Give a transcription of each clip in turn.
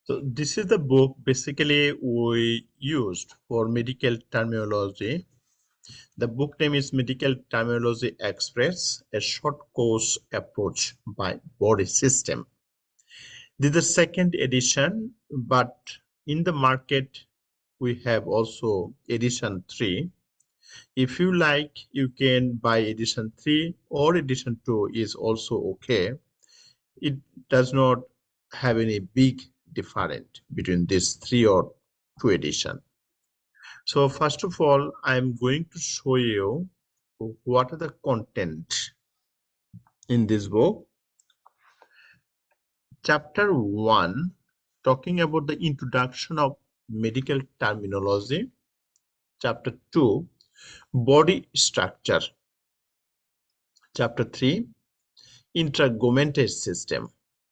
So this is the book basically we used for medical terminology. The book name is Medical Terminology Express, a short course approach by body system. This is the second edition, but in the market, we have also edition 3. If you like, you can buy edition 3 or edition 2 is also okay. It does not have any big difference between these 3 or 2 edition. So first of all, I'm going to show you what are the content in this book. Chapter 1, talking about the introduction of medical terminology. Chapter 2, body structure. Chapter 3, integumentary system,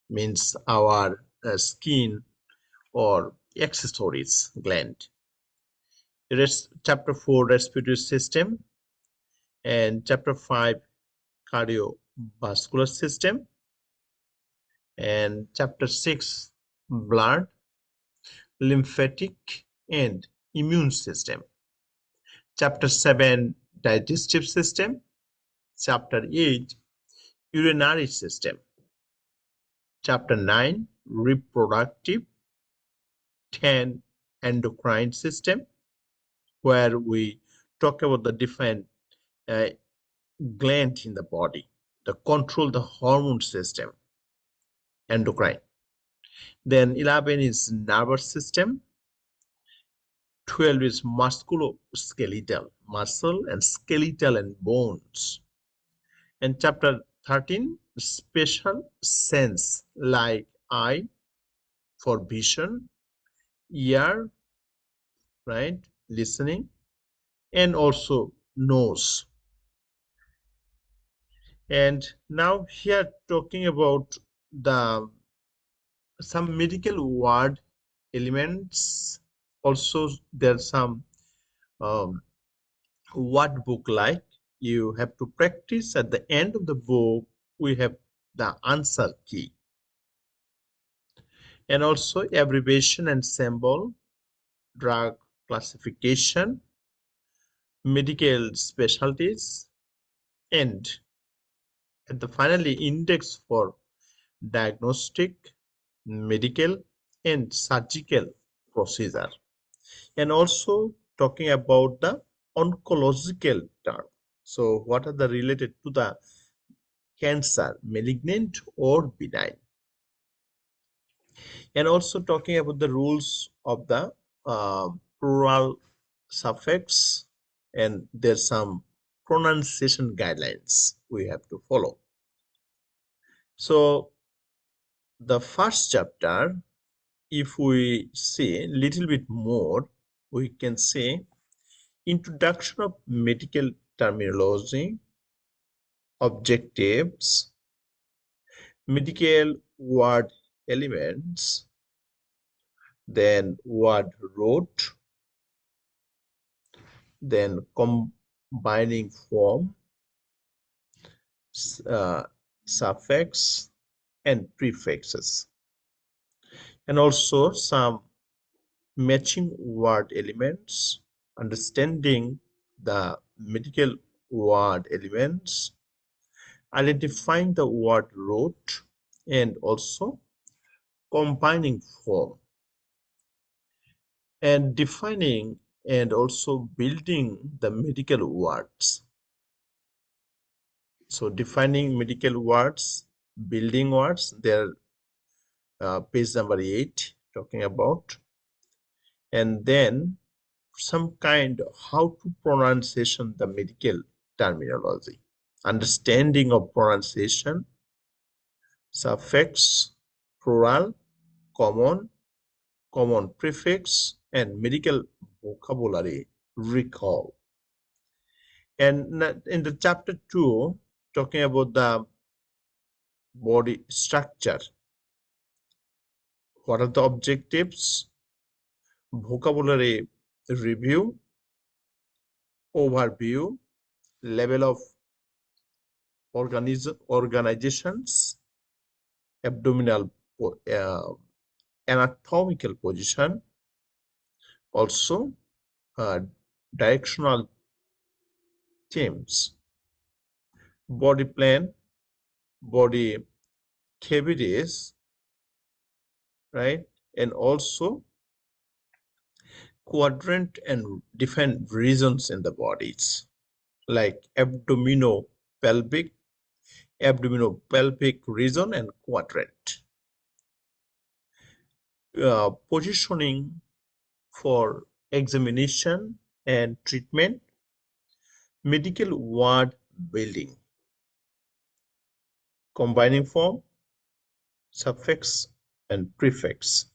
means our skin or accessories gland. Chapter 4, respiratory system, and chapter 5, cardiovascular system, and chapter 6, blood, lymphatic and immune system. Chapter 7, digestive system. Chapter 8, urinary system. Chapter 9, reproductive. 10, endocrine system, where we talk about the different gland in the body, the control the hormone system, endocrine. Then 11 is nervous system. 12 is musculoskeletal, muscle and skeletal and bones. And chapter 13, special sense like eye for vision, ear, right, listening, and also nose. And now here talking about the some medical word elements. Also, there's some word book like you have to practice. At the end of the book, we have the answer key. And also abbreviation and symbol, drug classification, medical specialties, and at the finally index for diagnostic, medical, and surgical procedure. And also talking about the oncological term. So what are the related to the cancer, malignant or benign? And also talking about the rules of the plural suffix, and there's some pronunciation guidelines we have to follow. So the first chapter, if we see a little bit more, we can say introduction of medical terminology, objectives, medical word elements, then word root, then combining form, suffix, and prefixes, and also some matching word elements, understanding the medical word elements, identifying the word root, and also combining form, and defining and also building the medical words. So defining medical words, building words, they're page number 8 talking about. And then some kind of how to pronunciation the medical terminology, understanding of pronunciation, suffix, plural, common prefix, and medical vocabulary recall. And in the chapter 2, talking about the body structure, what are the objectives, vocabulary review, overview, level of organizations, abdominal anatomical position, also directional themes, body plan, body cavities, right? And also quadrant and different regions in the bodies, like abdominopelvic region and quadrant. Positioning for examination and treatment, medical ward building, combining form, suffix and prefix.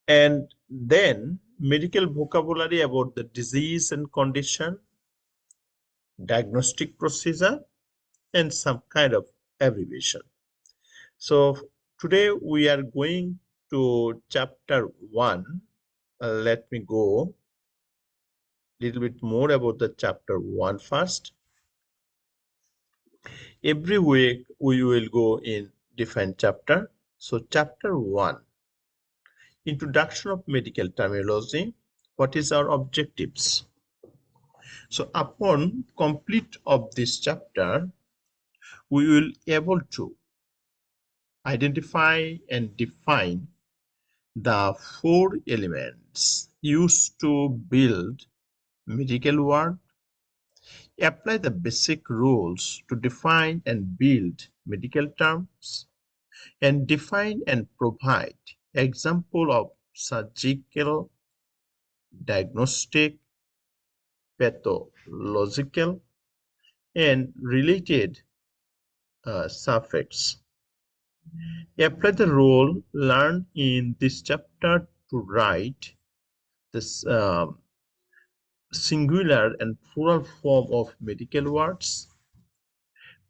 And then medical vocabulary about the disease and condition, diagnostic procedure, and some kind of abbreviation. So today we are going to chapter 1. Let me go a little bit more about the chapter 1 first. Every week we will go in different chapter. So chapter 1, introduction of medical terminology. What is our objectives? So upon complete of this chapter, we will able to identify and define the 4 elements used to build medical word, apply the basic rules to define and build medical terms, and define and provide example of surgical, diagnostic, pathological, and related suffix. Apply the rule learned in this chapter to write this singular and plural form of medical words.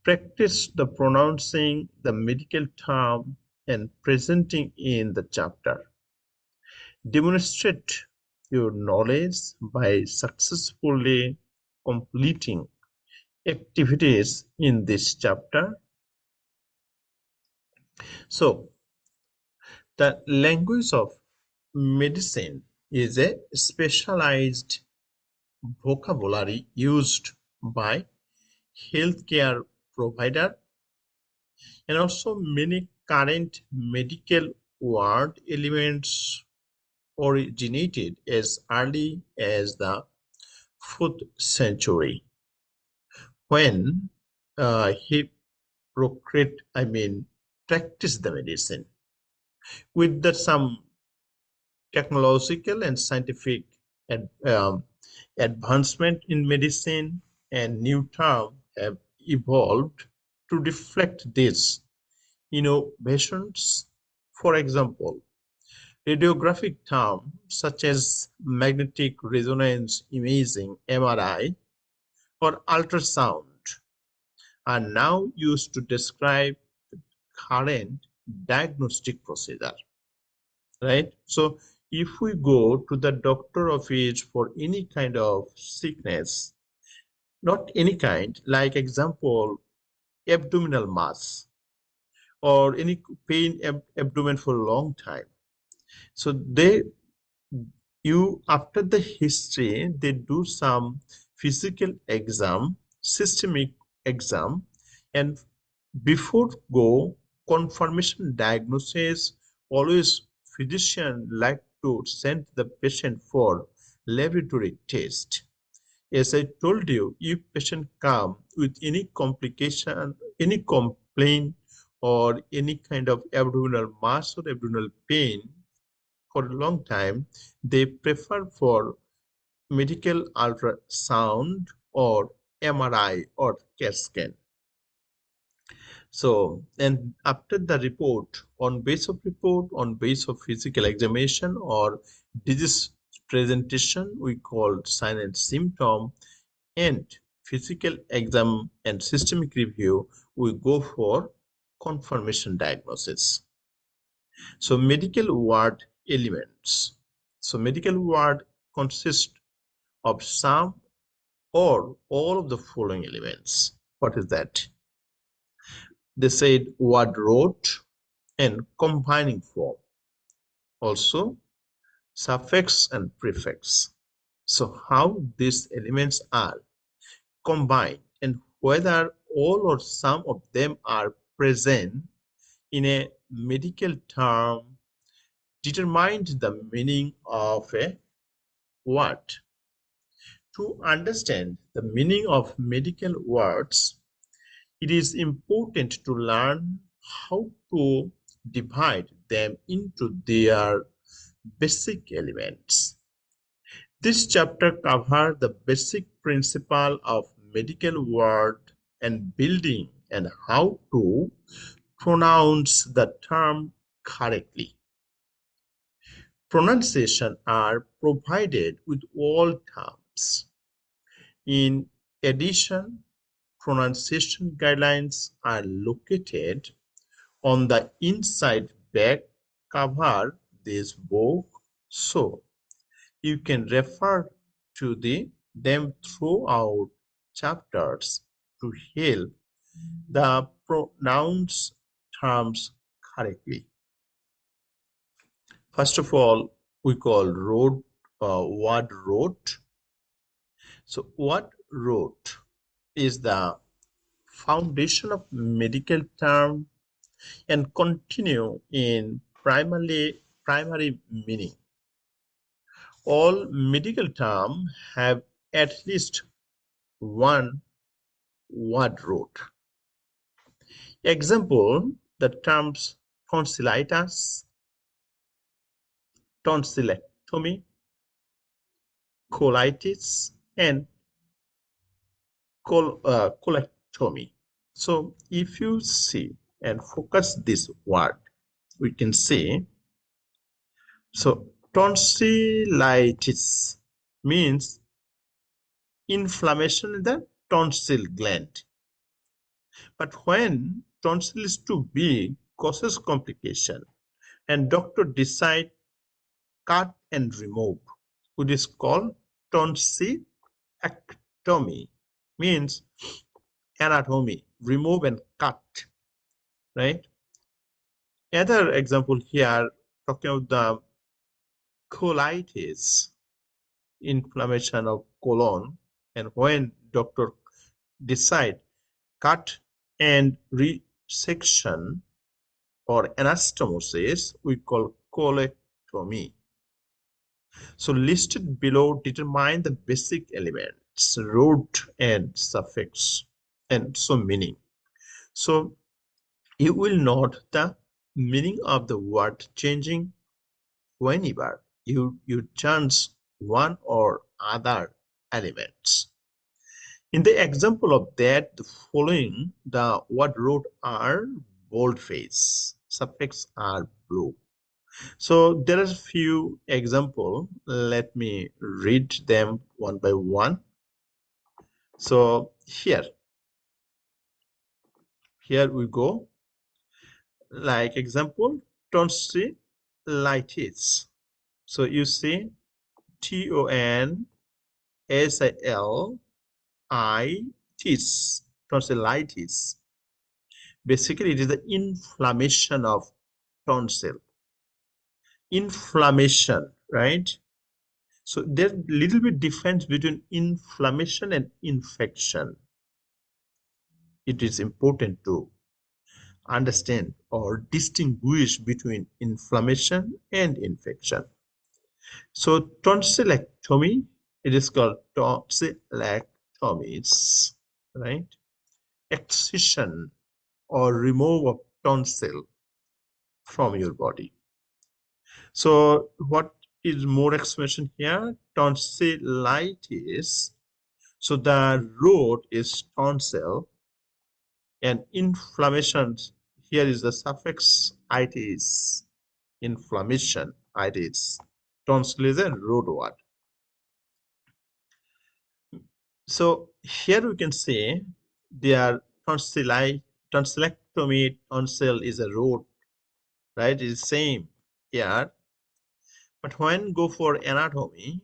Practice the pronouncing the medical term and presenting in the chapter. Demonstrate your knowledge by successfully completing activities in this chapter. So, the language of medicine is a specialized vocabulary used by healthcare provider, and also many current medical word elements originated as early as the 4th century when Hippocrates, practiced the medicine. With some technological and scientific advancement in medicine, and new terms have evolved to reflect these innovations. For example, radiographic terms such as magnetic resonance imaging (MRI) or ultrasound are now used to describe current diagnostic procedure, right? So if we go to the doctor office for any kind of sickness, not any kind, like example, abdominal mass or any pain abdomen for a long time. So after the history, they do some physical exam, systemic exam, and before go confirmation diagnosis, always physician like to send the patient for laboratory test. As I told you, if patient come with any complication, any complaint, or any kind of abdominal mass or abdominal pain for a long time, they prefer for medical ultrasound or MRI or CAT scan. So, and after the report, on base of physical examination or disease presentation, we call sign and symptom, and physical exam and systemic review, we go for confirmation diagnosis. So medical ward elements. So medical ward consists of some or all of the following elements. What is that? They said ward road, and combining form. Also, suffix and prefix. So how these elements are combined and whether all or some of them are present in a medical term determined the meaning of a word. To understand the meaning of medical words, it is important to learn how to divide them into their basic elements. This chapter covers the basic principle of medical word and building and how to pronounce the term correctly. Pronunciation are provided with all terms. In addition, pronunciation guidelines are located on the inside back cover this book, so you can refer to them throughout chapters to help the pronounce terms correctly. First of all, we call word root. So word root is the foundation of medical term and continue in primary meaning. All medical terms have at least one word root. Example, the terms tonsillitis, tonsillectomy, colitis, and colectomy. So if you see and focus this word, we can say, so tonsillitis means inflammation in the tonsil gland. But when tonsil is too big, causes complication, and doctor decide cut and remove, which is called tonsillectomy, means anatomy, remove and cut, right? Another example here, talking about the colitis, inflammation of colon, and when doctor decide cut and resection or anastomosis, we call colectomy. So listed below determine the basic elements, root and suffix, and so meaning. So you will note the meaning of the word changing whenever you change one or other elements. In the example of that, the following, the word root are boldface, suffix are blue. So there are a few examples. Let me read them one by one. So here we go. Like example, tonsillitis. So you see tonsillitis, tonsillitis. Basically, it is the inflammation of tonsil. Inflammation, right? So there's a little bit difference between inflammation and infection. It is important to understand or distinguish between inflammation and infection. So tonsillectomy, it is called tonsillectomies, right? Excision or remove of tonsil from your body. So what is more explanation here? Tonsillitis. So the root is tonsil and inflammation. Here is the suffix itis. Inflammation itis. Tonsil is a root word. So here we can say their tonsillectomy, tonsil is a root, right? It is same here. But when go for anatomy,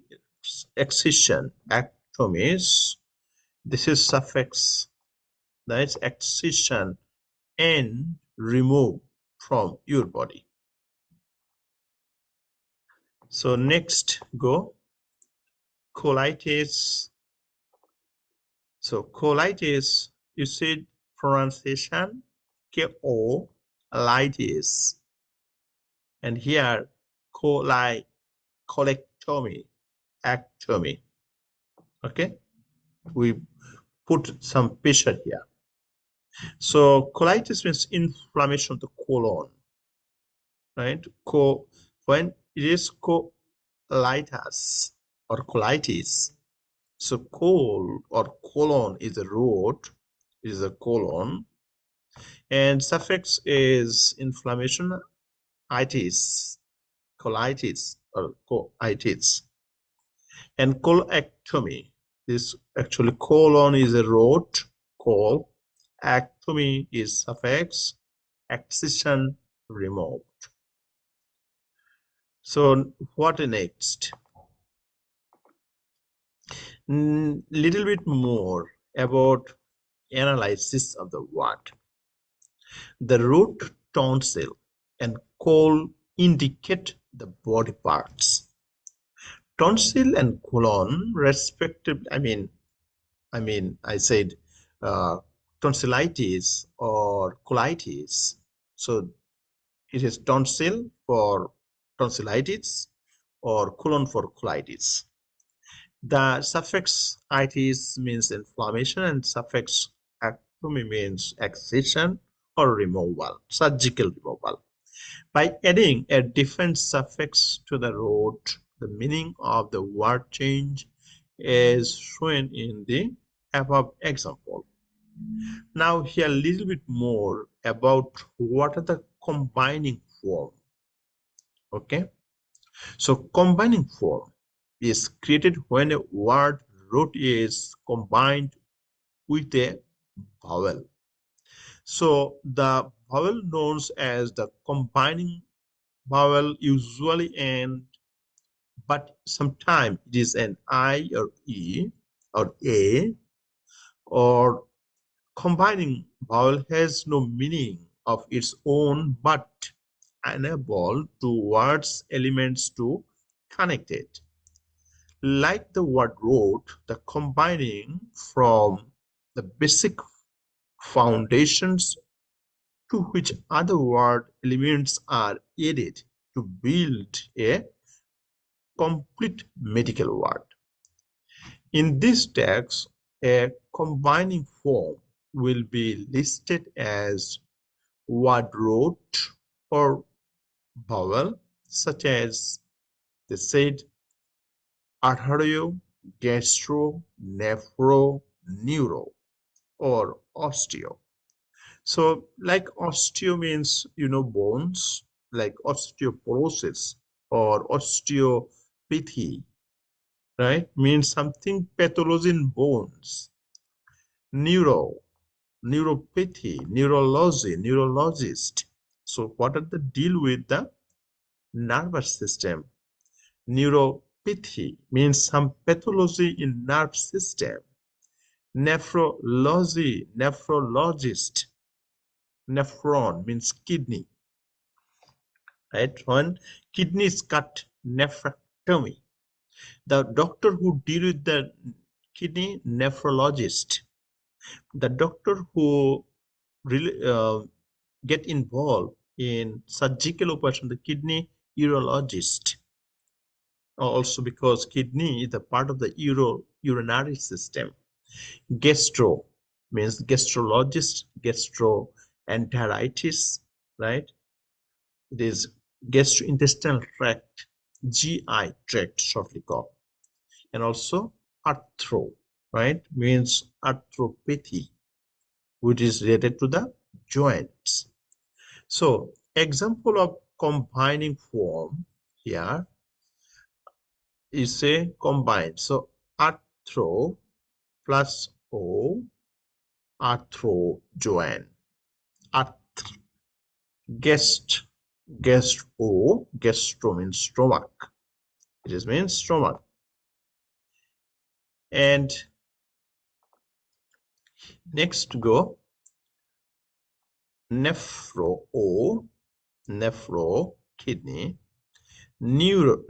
excision, ectomies, this is suffix, that's excision and remove. from your body. So next go colitis. So colitis, you said pronunciation K-O-litis, and here colectomy, ectomy. Okay, we put some picture here. So colitis means inflammation of the colon, right? When it is colitis or colitis, so col or colon is a root, is a colon, and suffix is inflammation, itis, colitis or coitis, and colectomy. This actually colon is a root, col, ectomy is suffix, excision removed. So what next? Little bit more about analysis of the word. The root, tonsil, and col indicate the body parts. Tonsil and colon, respectively. I said tonsillitis or colitis. So it is tonsil for tonsillitis or colon for colitis. The suffix itis means inflammation, and suffix ectomy means excision or removal, surgical removal. By adding a different suffix to the root, the meaning of the word change is shown in the above example. Now here a little bit more about what are the combining form. Okay, so combining form is created when a word root is combined with a vowel. So the vowel known as the combining vowel usually end, but sometimes it is an I or E or A, or combining vowel has no meaning of its own but enable two words elements to connect it. Like the word root, the combining from the basic foundations to which other word elements are added to build a complete medical word. In this text, a combining form will be listed as word root or vowel, such as they said arterio, gastro, nephro, neuro, or osteo. So like osteo means, bones, like osteoporosis or osteopathy, right? Means something pathology in bones. Neuro, neuropathy, neurology, neurologist. So what are the deal with the nervous system? Neuropathy means some pathology in nerve system. Nephrology, nephrologist. Nephron means kidney, right? When kidney is cut, nephrectomy. The doctor who deal with the kidney, nephrologist. The doctor who really get involved in surgical operation, the kidney urologist. Also because kidney is a part of the urinary system. Gastro means gastrologist, gastroenteritis, right? It is gastrointestinal tract, GI tract shortly called. And also arthro, right? Means arthropathy, which is related to the joints. So example of combining form here is a combined. So arthro plus O, arthro join. Gast, gastro means stomach. It is means stomach. And next go nephro, O, nephro, kidney, neuro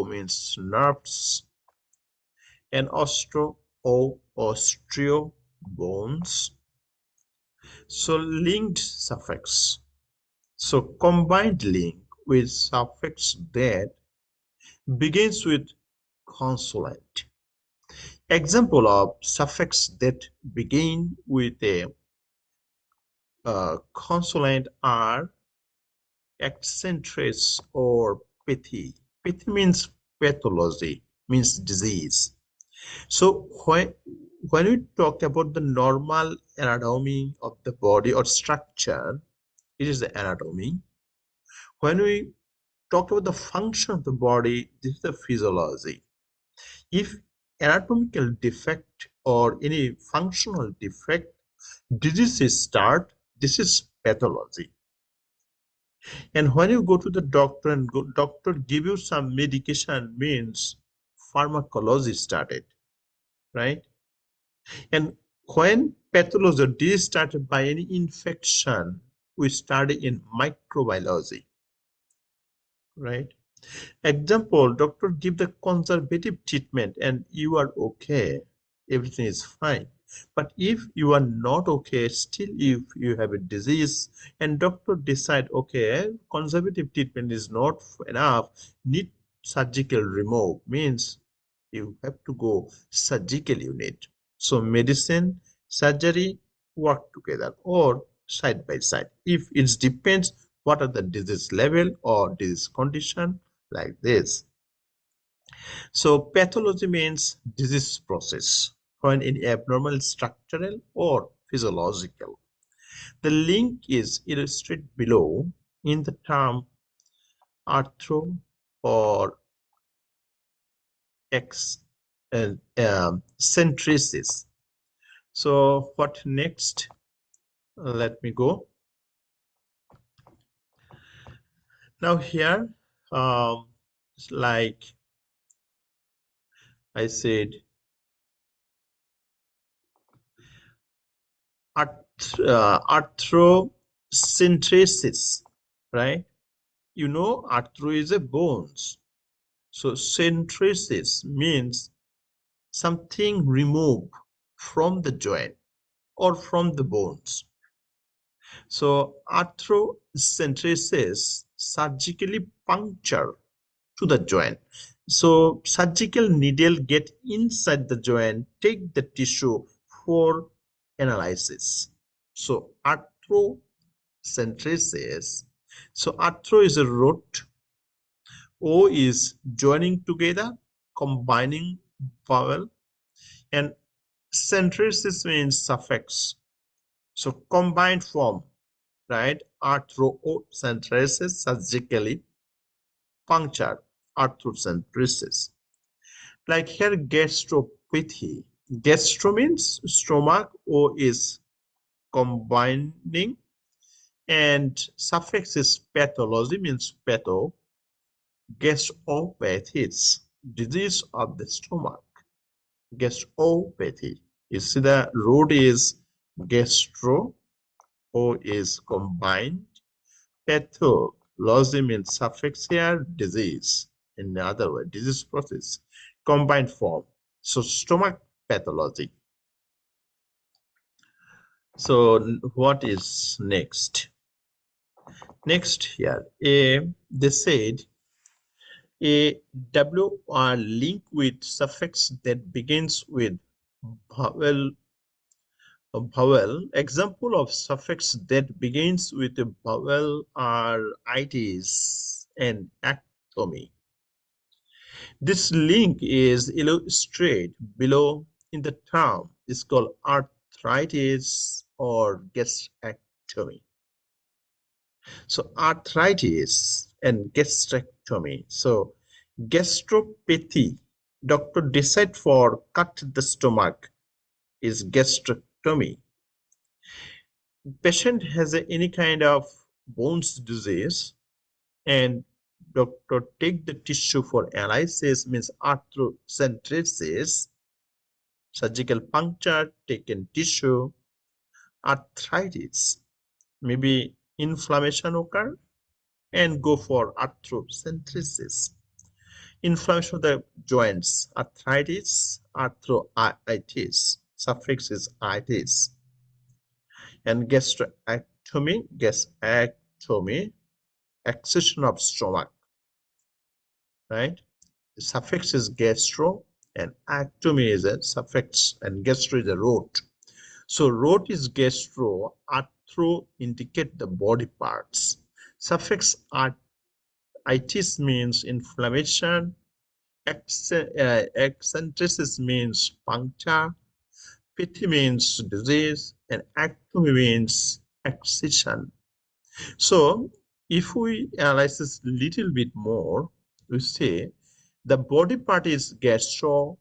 means nerves, and osteo, bones. So linked suffix. So combined link with suffix that begins with consonant. Example of suffix that begin with a consonant are eccentrics or pithy. Pithy means pathology, means disease. So when we talk about the normal anatomy of the body or structure, it is the anatomy. When we talk about the function of the body, this is the physiology. If anatomical defect or any functional defect, diseases start, this is pathology. And when you go to the doctor and doctor give you some medication, means pharmacology started, right? And when pathology or disease started by any infection, we study in microbiology, right? Example, doctor give the conservative treatment and you are okay, everything is fine. But if you are not okay, still if you have a disease and doctor decide, okay, conservative treatment is not enough, need surgical remove, means you have to go surgical unit. So medicine, surgery work together or side by side. If it depends what are the disease level or disease condition, like this. So pathology means disease process when in abnormal structural or physiological. The link is illustrated below in the term arthro or eccentricity. So what next? Let me go. Now here, like I said, arthrocentricis, right? You know, arthro is a bones. So centricis means something removed from the joint or from the bones. So arthrocentricis surgically puncture to the joint. So surgical needle get inside the joint, take the tissue for analysis. So arthrocentricis. So arthro is a root. O is joining together, combining vowel, and centricis means suffix. So combined form, right? Arthrocentricis, surgically puncture, arthrocentricis. Like here, gastropathy. Gastro means stomach, O is combining, and suffix is pathology, means patho. Gastropathy is disease of the stomach. Gastropathy. You see the root is gastro, O is combined. Pathology means suffix here, disease. In other words, disease process, combined form. So stomach pathology. So what is next? Next here, they said a W are linked with suffix that begins with vowel. A vowel. Example of suffix that begins with a vowel are itis and actomy. This link is illustrated below in the term. It's called arthritis or gastrectomy. So arthritis and gastrectomy. So gastropathy, doctor decide for cut the stomach is gastrectomy. Patient has any kind of bones disease and doctor take the tissue for analysis, means arthrocentricis, surgical puncture, taken tissue, arthritis. maybe inflammation occur, and go for arthrocentesis. Inflammation of the joints, arthritis, arthritis, suffix is itis, and gastrectomy, excision of stomach, right? The suffix is gastro, and actomy is a suffix, and gastro is a root. So root is gastro, arthro indicate the body parts. Suffix itis means inflammation, eccentricity means puncture, pithy means disease, and actomy means excision. So if we analyze this a little bit more, we say the body part is gastro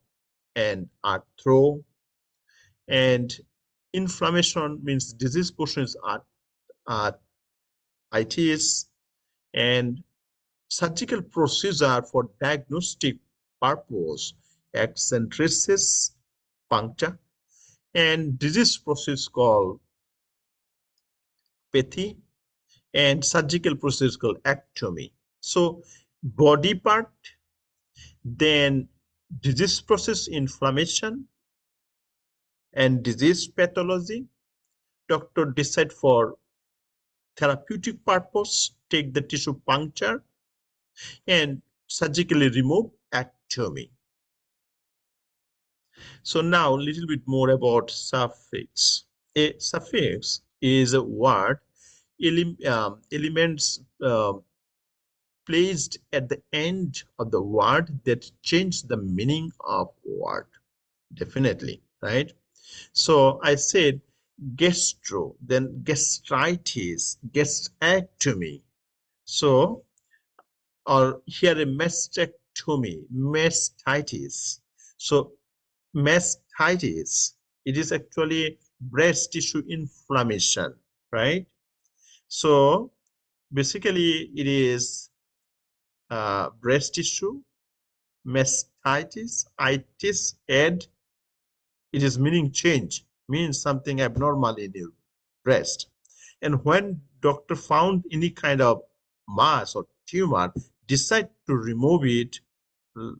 and arthro, and inflammation means disease portion is itis, and surgical procedure for diagnostic purpose, eccentricity, puncture, and disease process called pathy, and surgical process called ectomy. So body part, then disease process, inflammation, and disease pathology. Doctor decide for therapeutic purpose, take the tissue puncture, and surgically remove ectomy. So now a little bit more about suffix. A suffix is a word elements placed at the end of the word that change the meaning of word. Definitely, right? So I said gastro, then gastritis, gastrectomy. So, or here a mastectomy, mastitis. So mastitis, it is actually breast tissue inflammation, right? So basically it is breast tissue, mastitis, itis, and it is meaning change, means something abnormal in your breast. And when doctor found any kind of mass or tumor, decide to remove it,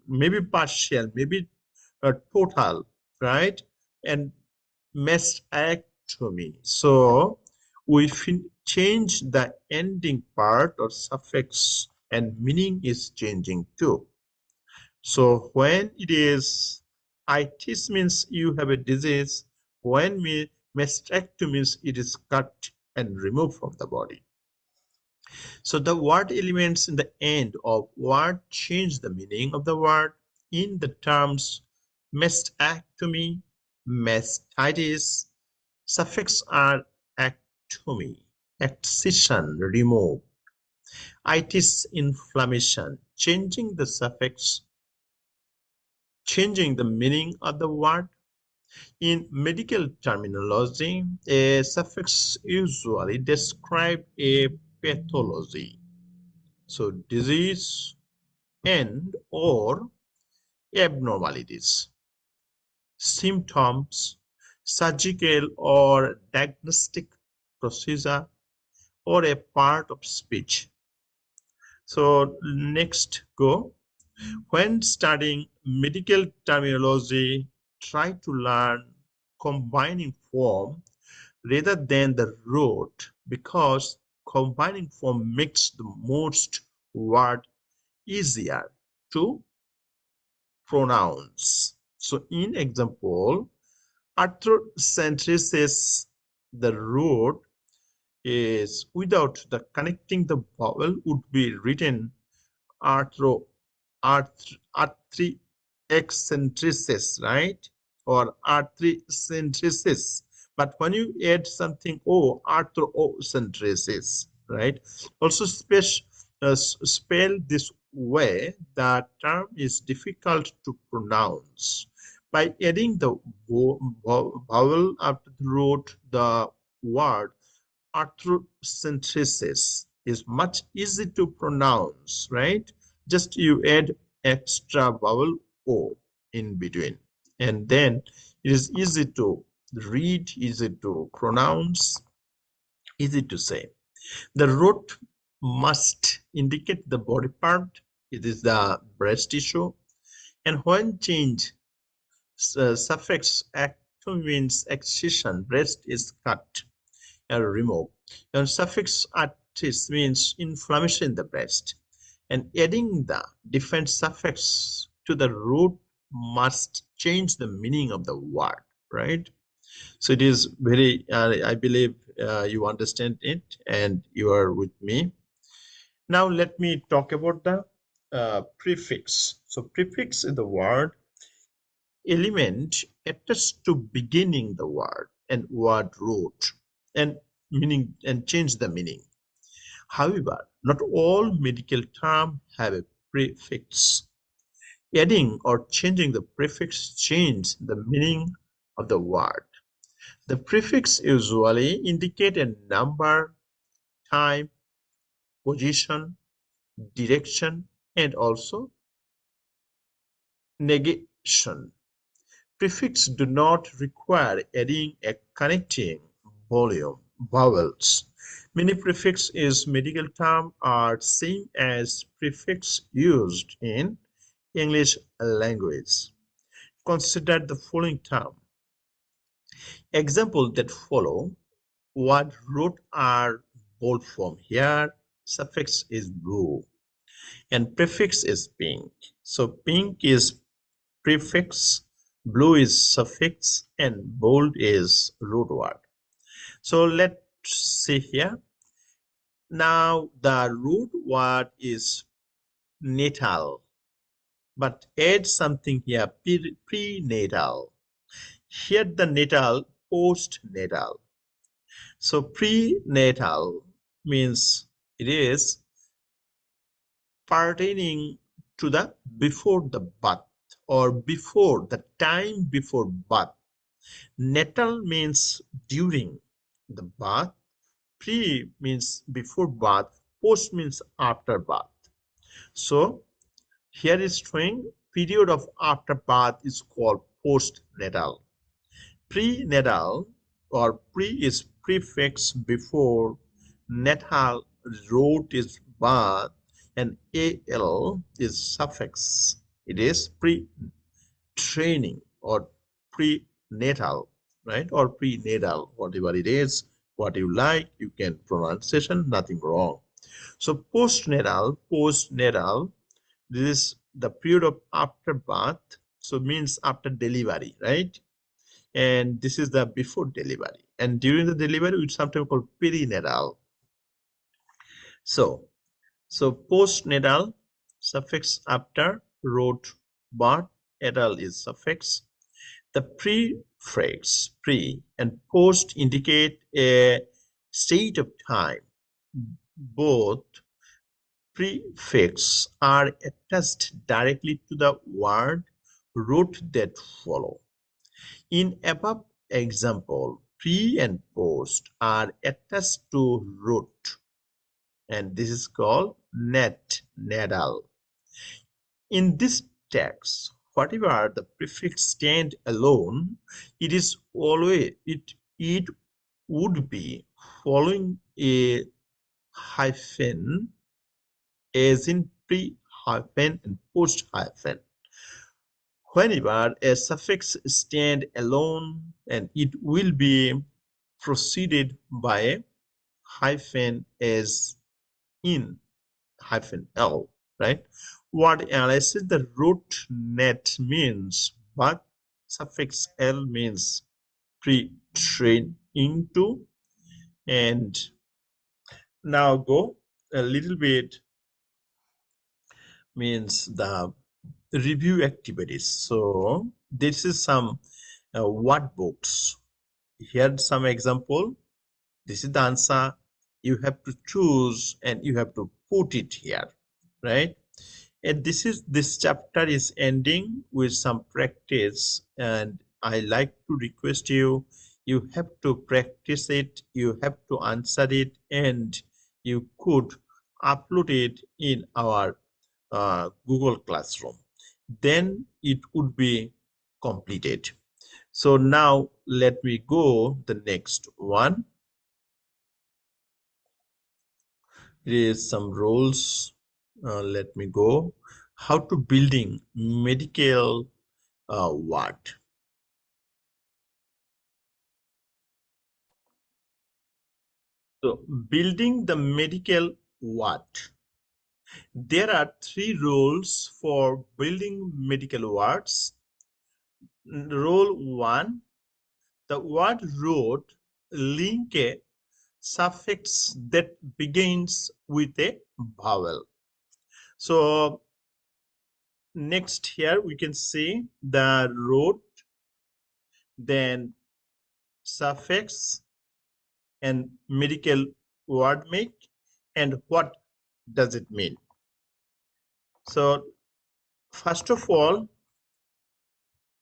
maybe partial, maybe total, right? And mastectomy. So we change the ending part or suffix, and meaning is changing too. So when it is itis means you have a disease, when mastectomy means it is cut and removed from the body. So the word elements in the end of word change the meaning of the word. In the terms mastectomy, mastitis, suffix are ectomy, excision, remove, itis, inflammation, changing the suffix, changing the meaning of the word. In medical terminology, a suffix usually describes a pathology, so disease and or abnormalities, symptoms, surgical or diagnostic procedure, or a part of speech. So next go. When studying medical terminology, try to learn combining form rather than the root, because combining form makes the most word easier to pronounce. So in example, arthrocentesis, the root is without the connecting the vowel would be written arthro arthri-eccentricis, right? Or arthricentricis. But when you add something O, arthrocentricis, right? Also spell this way, the term is difficult to pronounce. By adding the vowel after the root, the word arthrocentricis is much easy to pronounce, right? Just you add extra vowel O in between, and then it is easy to read, easy to pronounce. Easy to say. The root must indicate the body part. It is the breast tissue. And when change suffix acto means excision, breast is cut or removed. And suffix artis means inflammation in the breast. And adding the different suffix to the root must change the meaning of the word, right? So it is very, I believe you understand it and you are with me. Now let me talk about the prefix. So prefix is the word element attached to beginning the word and word root and meaning and change the meaning. However, not all medical terms have a prefix. Adding or changing the prefix change the meaning of the word. The prefix usually indicate a number, time, position, direction, and also negation. Prefix do not require adding a connecting vowels. Many prefixes medical terms are same as prefix used in English language. Consider the following term. Examples that follow. What root are bold form here? Suffix is blue and prefix is pink. So pink is prefix, blue is suffix, and bold is root word. So let's see here. Now the root word is natal, but add something here, prenatal. Here the natal, postnatal. So prenatal means it is pertaining to the before the birth or before the time before birth. Natal means during the birth. Pre means before birth. Post means after birth. So here is showing period of after birth is called postnatal. Prenatal or pre is prefix before, natal root is birth, and al is suffix. It is pre-training or prenatal, right? Or prenatal, whatever it is, what you like, you can pronunciation, nothing wrong. So postnatal, this is the period of after birth, so means after delivery, right? And this is the before delivery, and during the delivery it's sometimes called perinatal. So postnatal, suffix after, root birth, natal is suffix. The prefix pre and post indicate a state of time. Both prefix are attached directly to the word root that follow. In above example, pre and post are attached to root, and this is called natal. In this text, whatever the prefix stand alone, it is always it would be following a hyphen, as in pre hyphen and post hyphen. Whenever a suffix stand alone, and it will be preceded by a hyphen, as in hyphen L, right? Word analysis, the root net means but, suffix L means pre-trained into. And now go a little bit means the review activities. So this is some word books. Here some example. This is the answer. You have to choose and you have to put it here, right? And this chapter is ending with some practice, and I like to request you, you have to practice it, you have to answer it, and you could upload it in our Google Classroom. Then it would be completed. So now let me go the next one. It is some rules. Let me go. How to building medical ward. So building the medical ward. There are three rules for building medical wards. Rule one, the word road link a suffix that begins with a vowel. So next here we can see the road, then suffix and medical word make, and what does it mean. So first of all,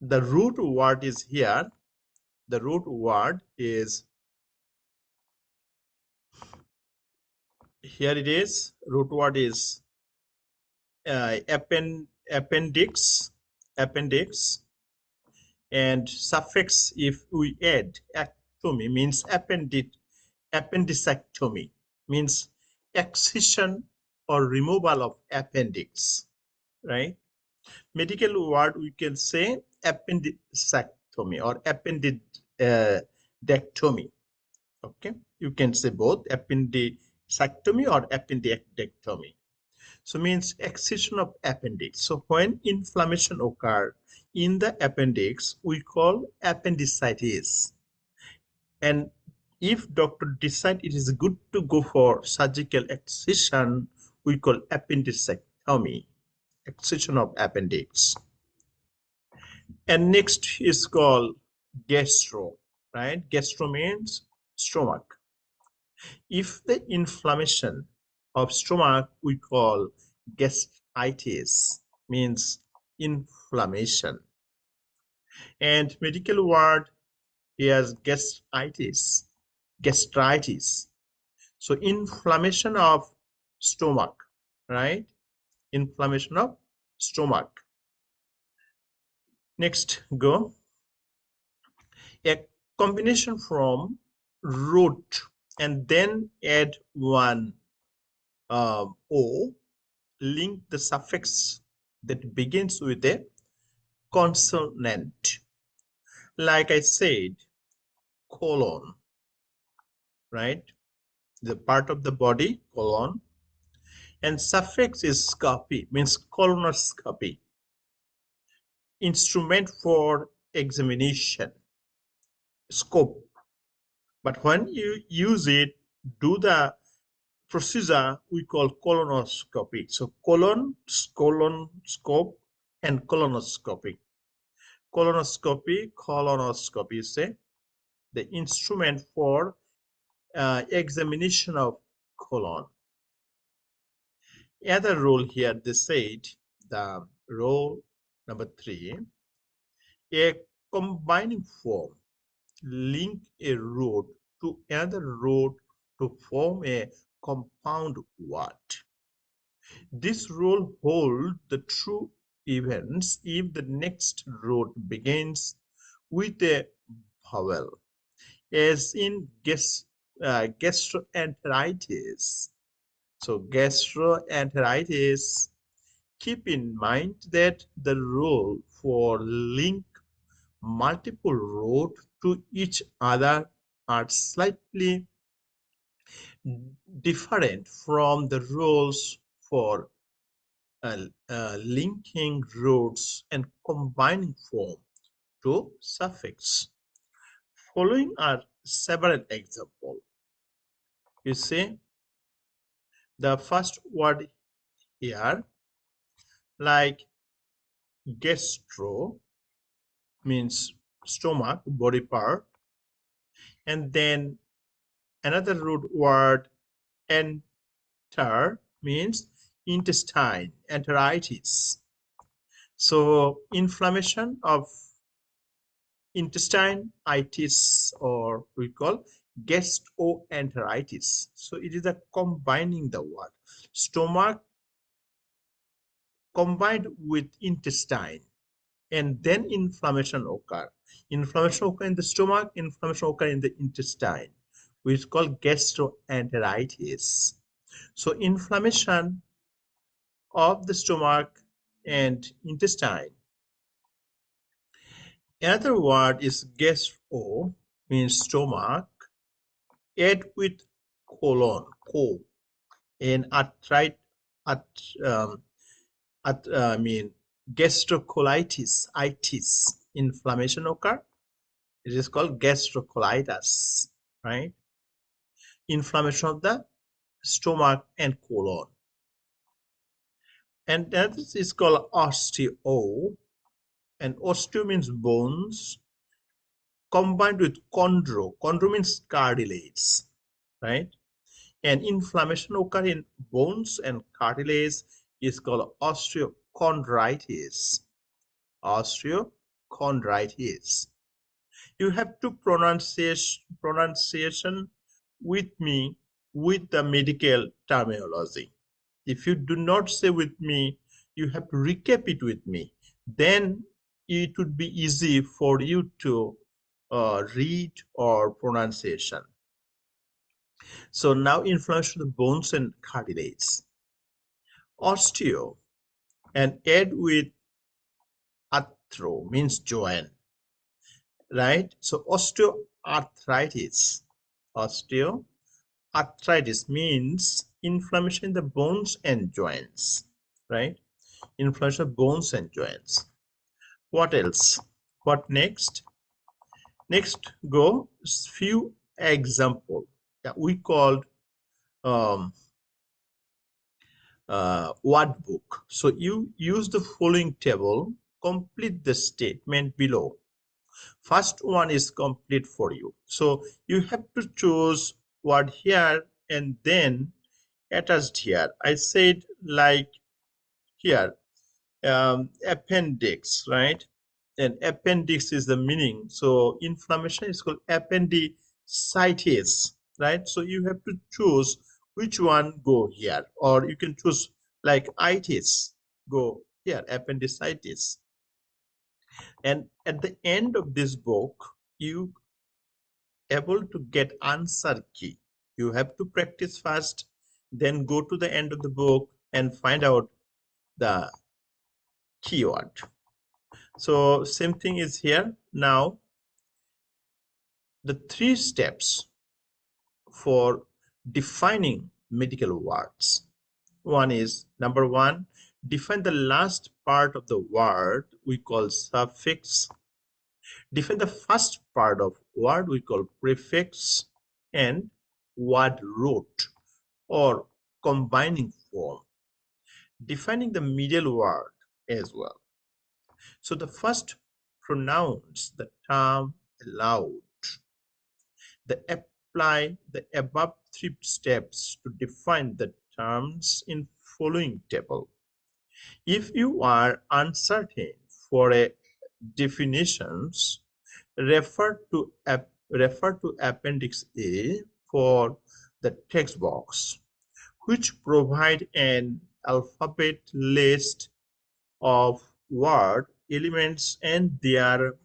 the root word is here. The root word is here. It is root word is appendix, and suffix if we add ectomy means appendicectomy means excision or removal of appendix, right? Medical word we can say appendicectomy or appendectomy. Okay, you can say both appendicectomy or appendectomy. So means excision of appendix. So when inflammation occur in the appendix, we call appendicitis. And if doctor decide it is good to go for surgical excision, we call appendicectomy, excision of appendix. And next is called gastro, right? Gastro means stomach. If the inflammation of stomach we call gastritis, means inflammation. And medical word is gastritis. So inflammation of stomach, right? Inflammation of stomach. Next, go. A combination from root and then add one O, link the suffix that begins with a consonant. Like I said, colon, right? The part of the body, colon. And suffix is scopy, means colonoscopy. Instrument for examination, scope. But when you use it, do the procedure we call colonoscopy. So scope, and colonoscopy. Colonoscopy is the instrument for examination of colon. Other rule here, they said the rule number 3, a combining form link a root to another root to form a compound word. This rule holds the true events if the next root begins with a vowel, as in gastroenteritis. So gastroenteritis, keep in mind that the rule for link multiple roots to each other are slightly different from the rules for linking roots and combining form to suffix. Following are several examples. You see, the first word here, like gastro, means stomach, body part, and then another root word, enter, means intestine, enteritis. So inflammation of intestine itis, or we call gastroenteritis. So it is a combining the word stomach combined with intestine, and then inflammation occur. Inflammation occur in the stomach, inflammation occur in the intestine, which is called gastroenteritis. So inflammation of the stomach and intestine. Another word is gastro, means stomach, add with colon, co, and arthritis, at, I mean gastrocolitis, itis, inflammation occur. It is called gastrocolitis, right? Inflammation of the stomach and colon. And that is called osteo, and osteo means bones, combined with chondro. Chondro means cartilage, right? And inflammation occur in bones and cartilage is called osteochondritis. Osteochondritis. You have to pronunciation with me with the medical terminology. If you do not say with me, you have to recap it with me. Then it would be easy for you to read or pronunciation. So now inflammation of the bones and cartilage. Osteo and add with arthro means joint, right? So osteoarthritis. Osteoarthritis means inflammation in the bones and joints, right? Inflammation of bones and joints. What else? What next? Next, go few example that we called word book. So you use the following table, complete the statement below. First one is complete for you. So you have to choose word here and then attached here. I said like here, appendix, right? And appendix is the meaning. So inflammation is called appendicitis, right? So you have to choose which one go here, or you can choose like itis, go here, appendicitis. And at the end of this book, you able to get answer key. You have to practice first, then go to the end of the book and find out the keyword. So same thing is here. Now the 3 steps for defining medical words. One is number 1, define the last part of the word we call suffix. Define the first part of word we call prefix, and word root or combining form. Defining the middle word as well. So the first, pronounce the term aloud. Apply the above 3 steps to define the terms in following table. If you are uncertain for a definitions, refer to Appendix A for the text box, which provide an alphabet list of word elements and their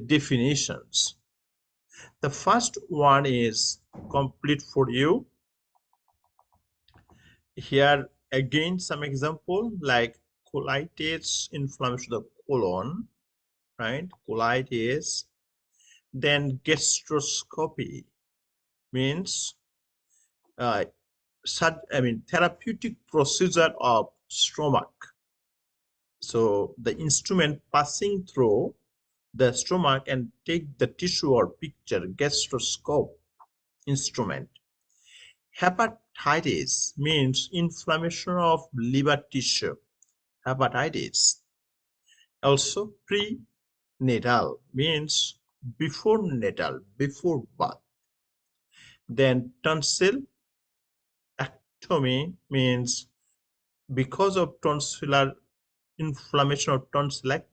definitions. The first one is complete for you. Here again some example like colitis, inflammation of the colon, right? Colitis. Then gastroscopy means therapeutic procedure of stomach. So the instrument passing through the stomach and take the tissue or picture, gastroscope instrument. Hepatitis means inflammation of liver tissue, hepatitis. Also prenatal means before natal, before birth. Then tonsillectomy means because of tonsillar inflammation or tonsillitis,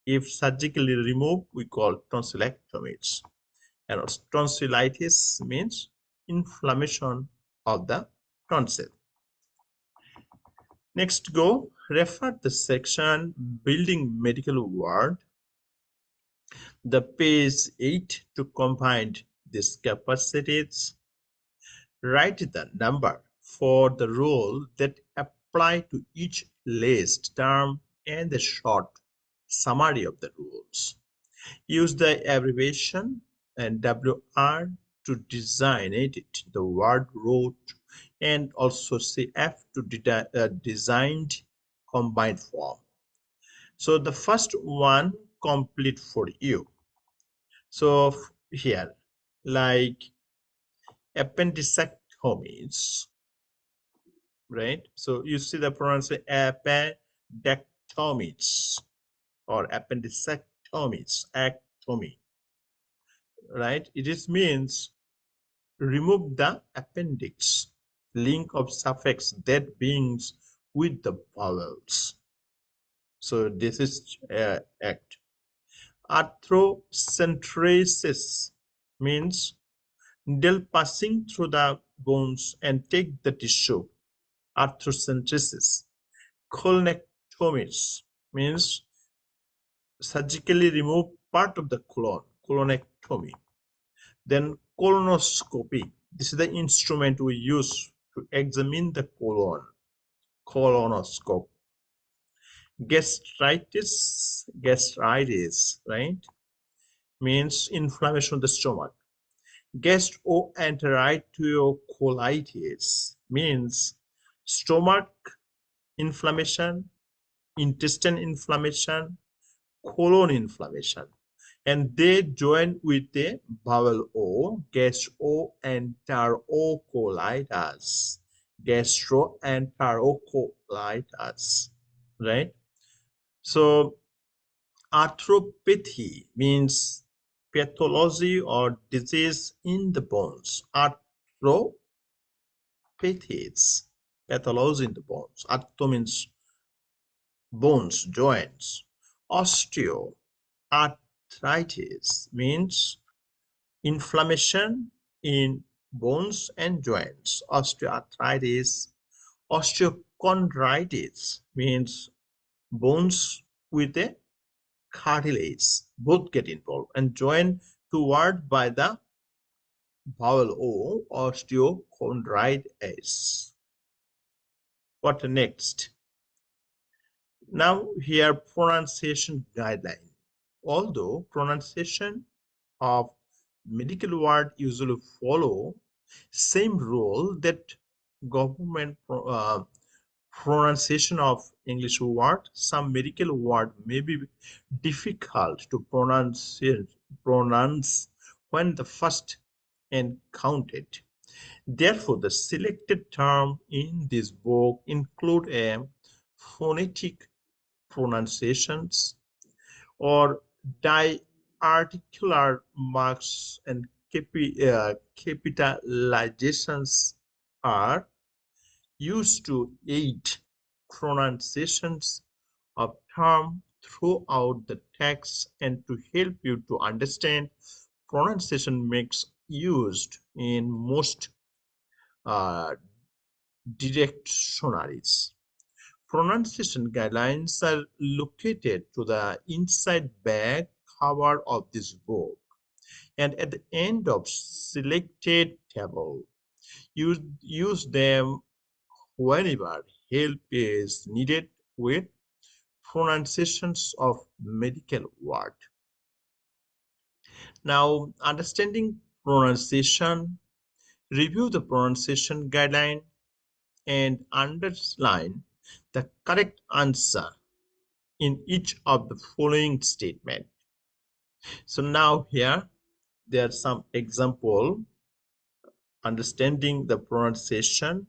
if surgically removed, we call tonsillectomies. And tonsillitis means inflammation of the tonsil. Next, go refer the section building medical word, the page 8 to combine these capacities. Write the number for the rule that apply to each list term and the short summary of the rules. Use the abbreviation and WR to edit the word wrote, and also CF to designed combined form. So the first one complete for you. So here, like appendectomies, right? So you see the pronunciation appendectomies or appendectomies, ectomy, right? It is means remove the appendix, link of suffix that begins with the vowels. So this is act. Arthrocentesis means needle passing through the bones and take the tissue. Arthrocentesis. Colonectomies means surgically remove part of the colon. Colonectomy. Then colonoscopy. This is the instrument we use to examine the colon. Colonoscope. Gastritis, right? Means inflammation of the stomach. Gastroenterocolitis means stomach inflammation, intestine inflammation, colon inflammation, and they join with the vowel O, gastroenterocolitis, gastroenterocolitis, right? So arthropathy means pathology or disease in the bones. Arthropathy is pathology in the bones. Arthro means bones, joints. Osteoarthritis means inflammation in bones and joints. Osteoarthritis. Osteochondritis means bones with a cartilage. Both get involved and joined toward by the vowel O, osteochondritis. What next? Now here pronunciation guideline. Although pronunciation of medical word usually follow same rule that government pronunciation of English word, some medical word may be difficult to pronounce when the first encountered. Therefore, the selected term in this book include a phonetic pronunciations or diarticular marks and capitalizations are used to aid pronunciations of term throughout the text and to help you to understand pronunciation makes used in most uh, dictionaries. Pronunciation guidelines are located to the inside back cover of this book and at the end of selected table. Use them whenever help is needed with pronunciations of medical word. Now, understanding pronunciation, review the pronunciation guideline and underline the correct answer in each of the following statement. So now here there are some example understanding the pronunciation,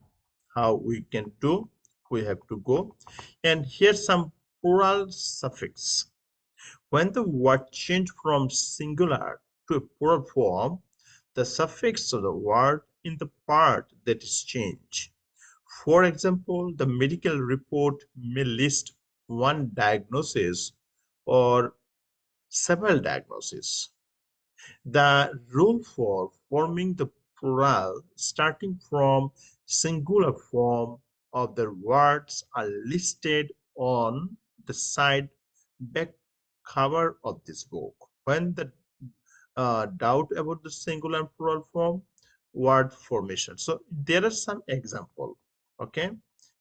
how we can do, we have to go. And here's some plural suffix. When the word change from singular to a plural form, the suffix of the word in the part that is changed. For example, the medical report may list one diagnosis or several diagnoses. The rule for forming the plural starting from singular form of the words are listed on the side back cover of this book. When the doubt about the singular and plural form, word formation. So there are some example. Okay,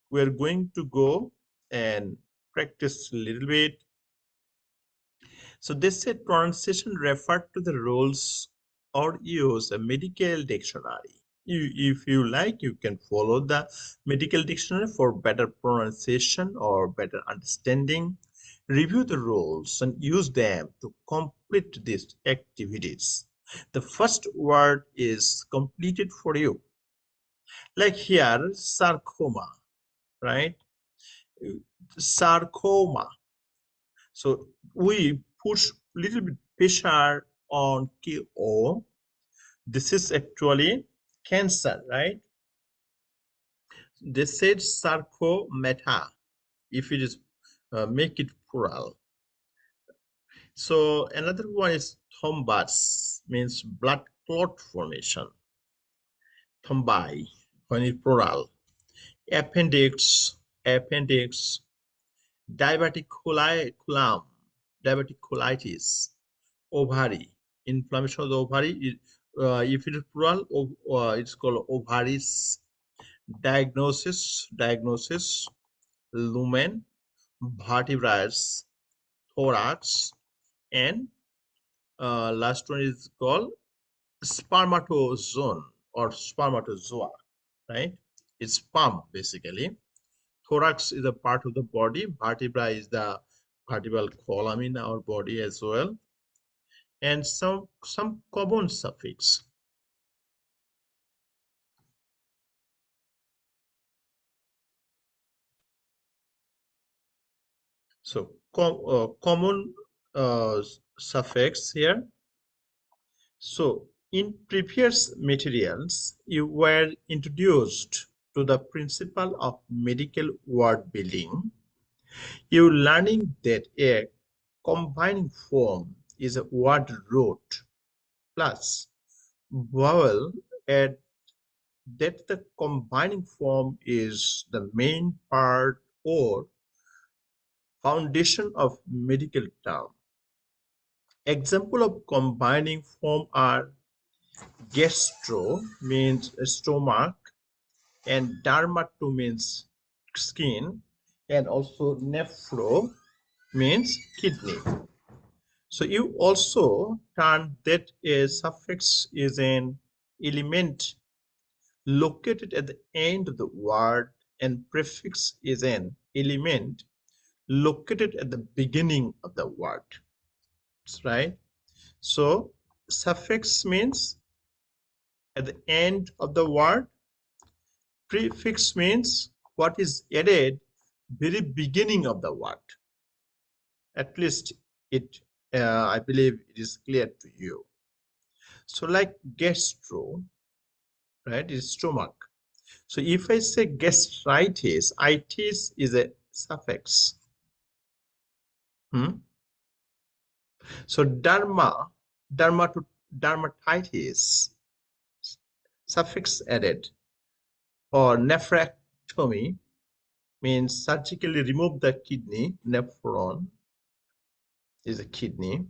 we're going to go and practice a little bit. So they said pronunciation referred to the rules or use a medical dictionary. If you like, you can follow the medical dictionary for better pronunciation or better understanding. Review the rules and use them to complete these activities. The first word is completed for you. Like here, sarcoma, right? Sarcoma. So we push little bit pressure on KO. This is actually cancer, right? They said sarcomata if it is make it plural. So another one is thrombus, means blood clot formation. Thrombi when it's plural. Appendix, appendix. Diverticulum, diverticulitis. Ovary, inflammation of the ovary. If it is plural, it's called ovaries. Diagnosis, lumen, vertebrae, thorax, and last one is called spermatozoon or spermatozoa, right? It's sperm basically. Thorax is a part of the body. Vertebra is the vertebral column in our body as well. And some common suffix. So common suffix here. So in previous materials, you were introduced to the principle of medical word building. You learning that a combining form is a word root plus vowel, and that the combining form is the main part or foundation of medical term. Example of combining form are gastro means stomach and dermato means skin, and also nephro means kidney. So you also turn that a suffix is an element located at the end of the word, and prefix is an element located at the beginning of the word. That's right. So suffix means at the end of the word. Prefix means what is added very beginning of the word. At least it, I believe it is clear to you. So like gastro, right, is stomach. So if I say gastritis, itis is a suffix. So dermatitis, suffix added, or nephrectomy means surgically remove the kidney. Nephron is a kidney.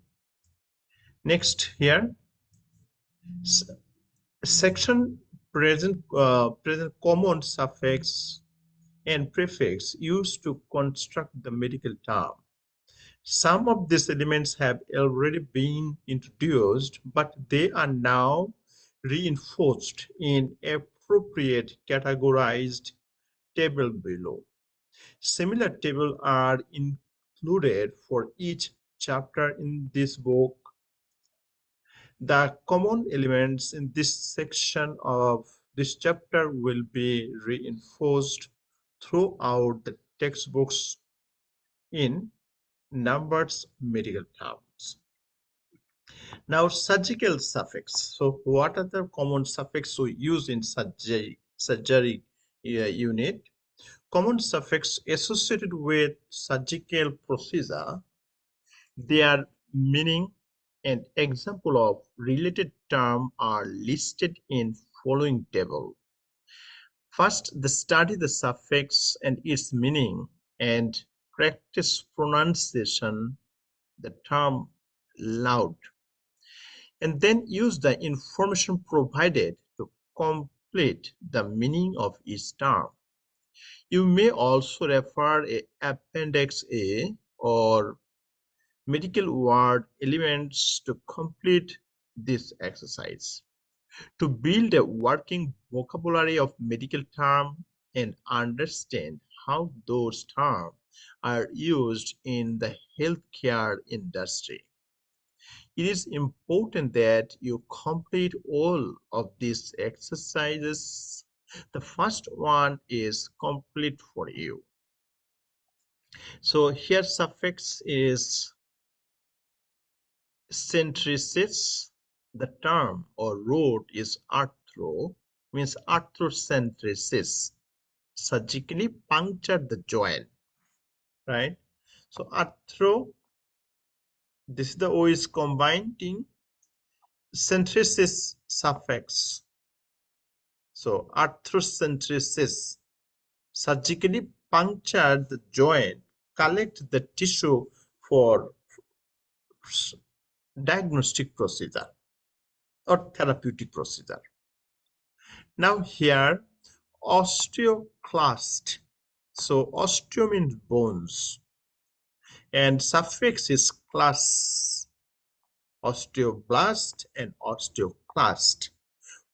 Next here, section present common suffix and prefix used to construct the medical term. Some of these elements have already been introduced, but they are now reinforced in appropriate categorized table below. Similar tables are included for each chapter in this book. The common elements in this section of this chapter will be reinforced throughout the textbooks in numbers medical terms. Now, surgical suffix. So, what are the common suffix we use in surgery unit? Common suffix associated with surgical procedure. Their meaning and example of related term are listed in following table. First, study the suffix and its meaning and practice pronunciation the term loud, and then use the information provided to complete the meaning of each term. You may also refer a Appendix A or medical word elements to complete this exercise. To build a working vocabulary of medical terms and understand how those terms are used in the healthcare industry. It is important that you complete all of these exercises. The first one is complete for you. So here suffix is centricis. The term or root is arthro, means arthrocentricis. Surgically puncture the joint, right? So arthro, this is the O is combining centricis suffix. So arthrocentricis, surgically puncture the joint, collect the tissue for diagnostic procedure or therapeutic procedure. Now here, osteoclast. So osteo means bones and suffix is class, osteoblast and osteoclast.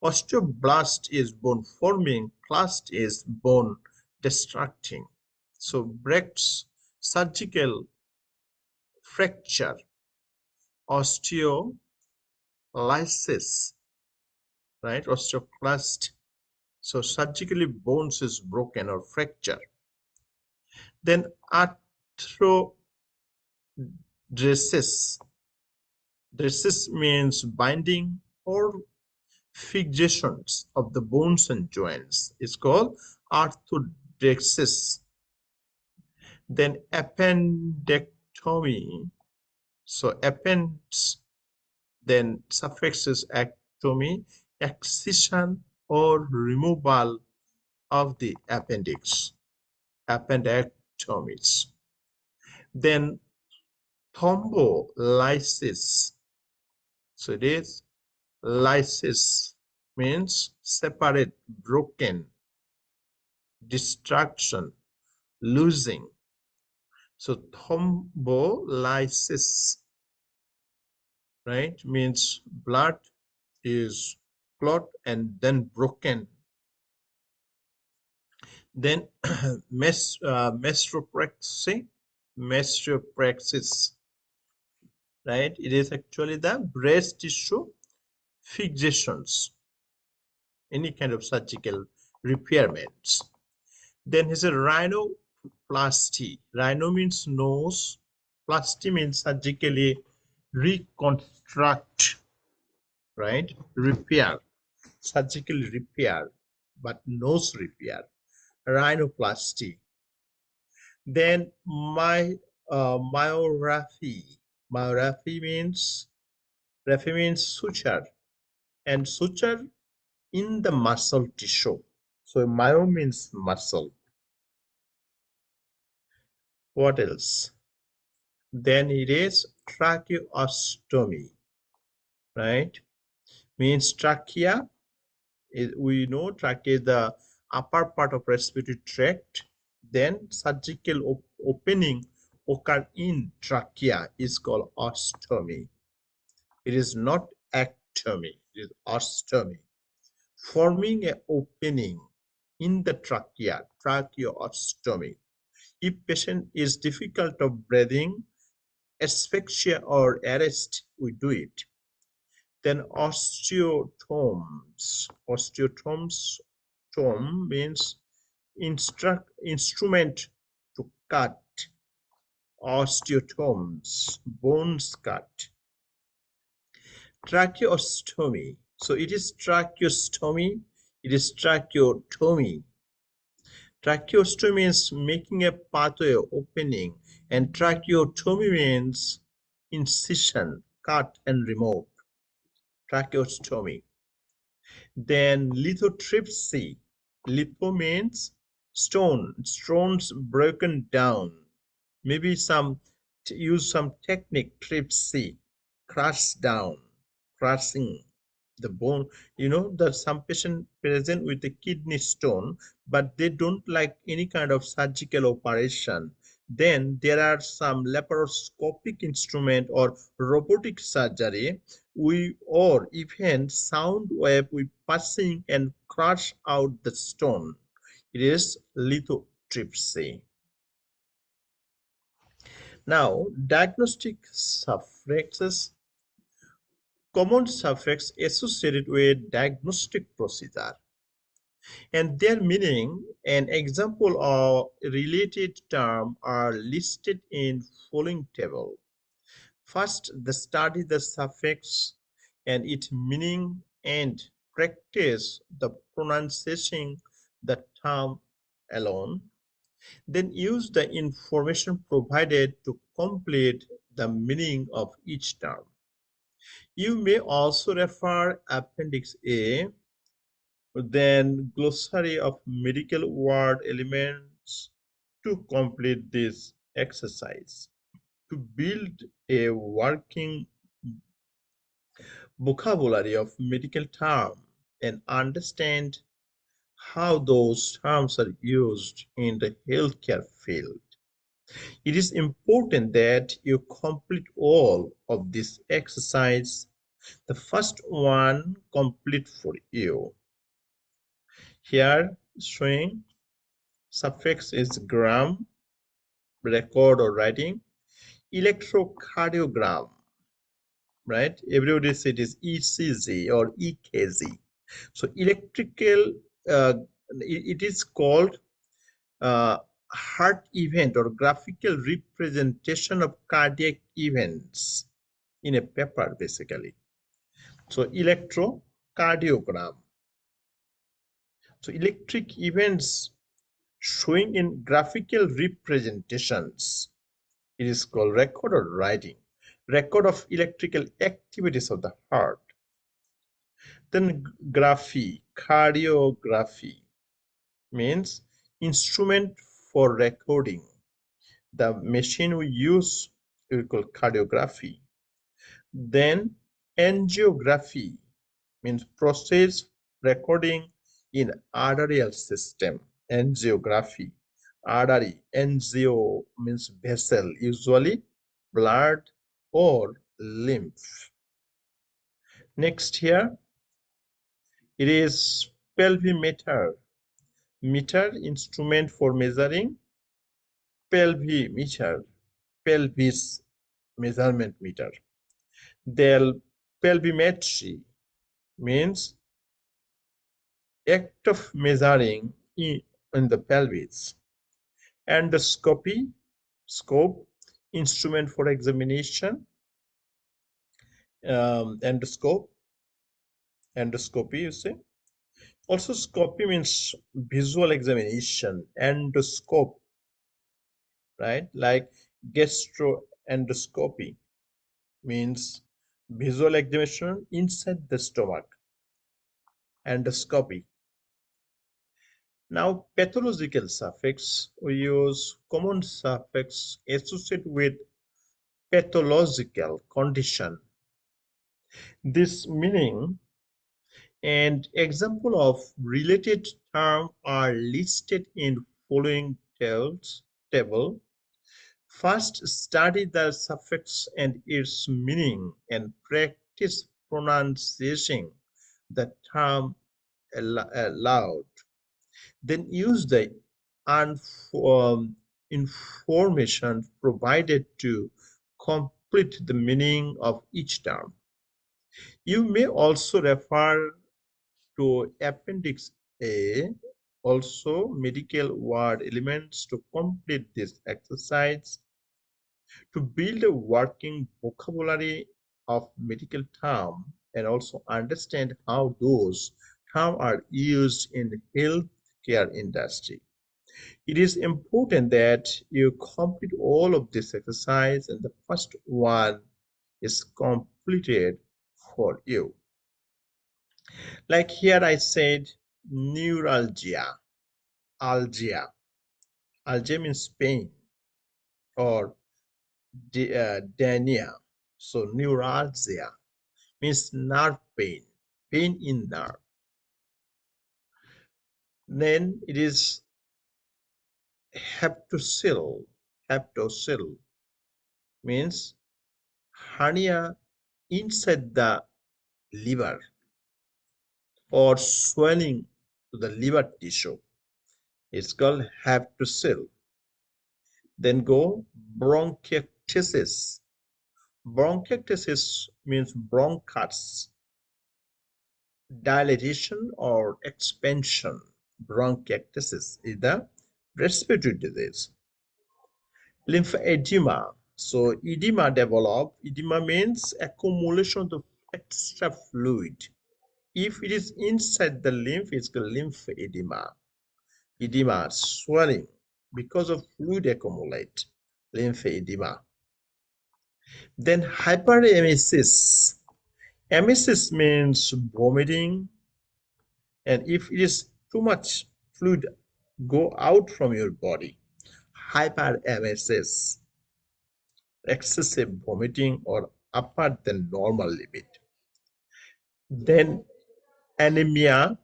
Osteoblast is bone forming, clast is bone destructing. So breaks surgical fracture, osteolysis, right? Osteoclast. So surgically bones is broken or fracture. Then arthrodresis. Dresis means binding or fixations of the bones and joints. It's called arthrodresis. Then appendectomy. So appends, then suffix is ectomy, excision or removal of the appendix, appendectomies. Then thrombolysis. So it is lysis means separate, broken, destruction, losing. So thrombolysis, right, means blood is clot and then broken. Then mestropraxis, right? It is actually the breast tissue fixations, any kind of surgical repairments. Then is a rhinoplasty. Rhino means nose, plasty means surgically reconstruct, right? Repair, surgical repair, but nose repair, rhinoplasty. Then myography. Myography means suture, and suture in the muscle tissue. So myo means muscle. What else? Then it is tracheostomy, right? Means trachea. We know trachea is the upper part of respiratory tract. Then surgical opening occur in trachea is called ostomy. It is not ectomy, it is ostomy. Forming an opening in the trachea, tracheostomy. If patient is difficult of breathing, asphyxia or arrest, we do it. Then osteotomes. Tomb means instrument to cut. Osteotomes, bones cut. Tracheostomy. So it is tracheostomy, it is tracheotomy. Tracheostomy means making a pathway opening, and tracheotomy means incision, cut and remove. Tracheostomy. Then lithotripsy. Litho means stones broken down. Maybe use some technique, tripsy, crush down, crushing The bone, that some patient present with a kidney stone, but they don't like any kind of surgical operation. Then there are some laparoscopic instrument or robotic surgery, or even sound wave we passing and crush out the stone. It is lithotripsy. Now, diagnostic suffixes, common suffix associated with diagnostic procedure, and their meaning and example of related term are listed in following table. First, the study the suffix and its meaning and practice the pronunciation the term alone. Then use the information provided to complete the meaning of each term. You may also refer Appendix A, then glossary of medical word elements to complete this exercise. To build a working vocabulary of medical terms and understand how those terms are used in the healthcare field. It is important that you complete all of this exercise. The first one complete for you. Here showing suffix is gram, record or writing. Electrocardiogram, right? Everybody said it is ECG or EKG. So electrical, it is called heart event or graphical representation of cardiac events in a paper, basically. So electrocardiogram. So electric events showing in graphical representations. It is called record or writing. Record of electrical activities of the heart. Then graphy, cardiography means instrument for recording. The machine we use we call cardiography. Then angiography means process recording in arterial system. Angiography, artery, angio means vessel, usually blood or lymph. Next here, it is pelvimeter. Meter, instrument for measuring. Pelvimeter, pelvis measurement meter. Then pelvimetry means act of measuring in the pelvis. Endoscopy, scope, instrument for examination. Endoscopy, you see. Also, scopy means visual examination. Endoscope, right? Like gastroendoscopy means visual examination inside the stomach. Endoscopy. Now, pathological suffix, we use common suffix associated with pathological condition. This meaning and example of related term are listed in following table. First, study the suffix and its meaning and practice pronouncing the term aloud. Then use the information provided to complete the meaning of each term. You may also refer to Appendix A, also medical word elements to complete this exercise. To build a working vocabulary of medical terms and also understand how those terms are used in the healthcare industry. It is important that you complete all of this exercise, and the first one is completed for you. Like here I said neuralgia, algia. Algia means pain or dynia. So neuralgia means nerve pain. pain in nerve. Then it is heptocele. Heptocele means hernia inside the liver or swelling to the liver tissue. It's called heptocele. Then go bronchiectasis. Bronchiectasis means bronchus, dilatation or expansion. Bronchiectasis is the respiratory disease. Lymphedema. So edema develop. Edema means accumulation of extra fluid. If it is inside the lymph, it's called lymphedema. Edema, swelling because of fluid accumulate. Lymphedema. Then hyperemesis. Emesis means vomiting, and if it is too much fluid go out from your body. Hyperemesis, excessive vomiting or upper than normal limit. Then anemia.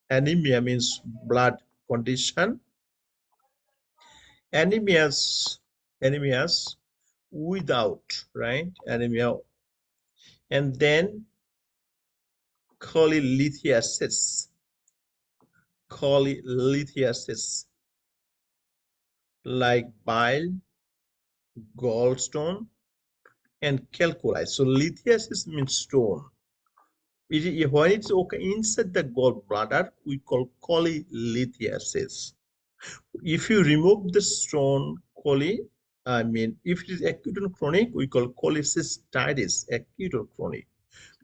Anemia means blood condition. Anemias without, right? Anemia. And then cholelithiasis. Cholelithiasis, like bile, gallstone, and calculi. So lithiasis means stone. When it's okay inside the gallbladder, we call cholelithiasis. If you remove the stone, if it is acute and chronic, we call cholecystitis, acute or chronic.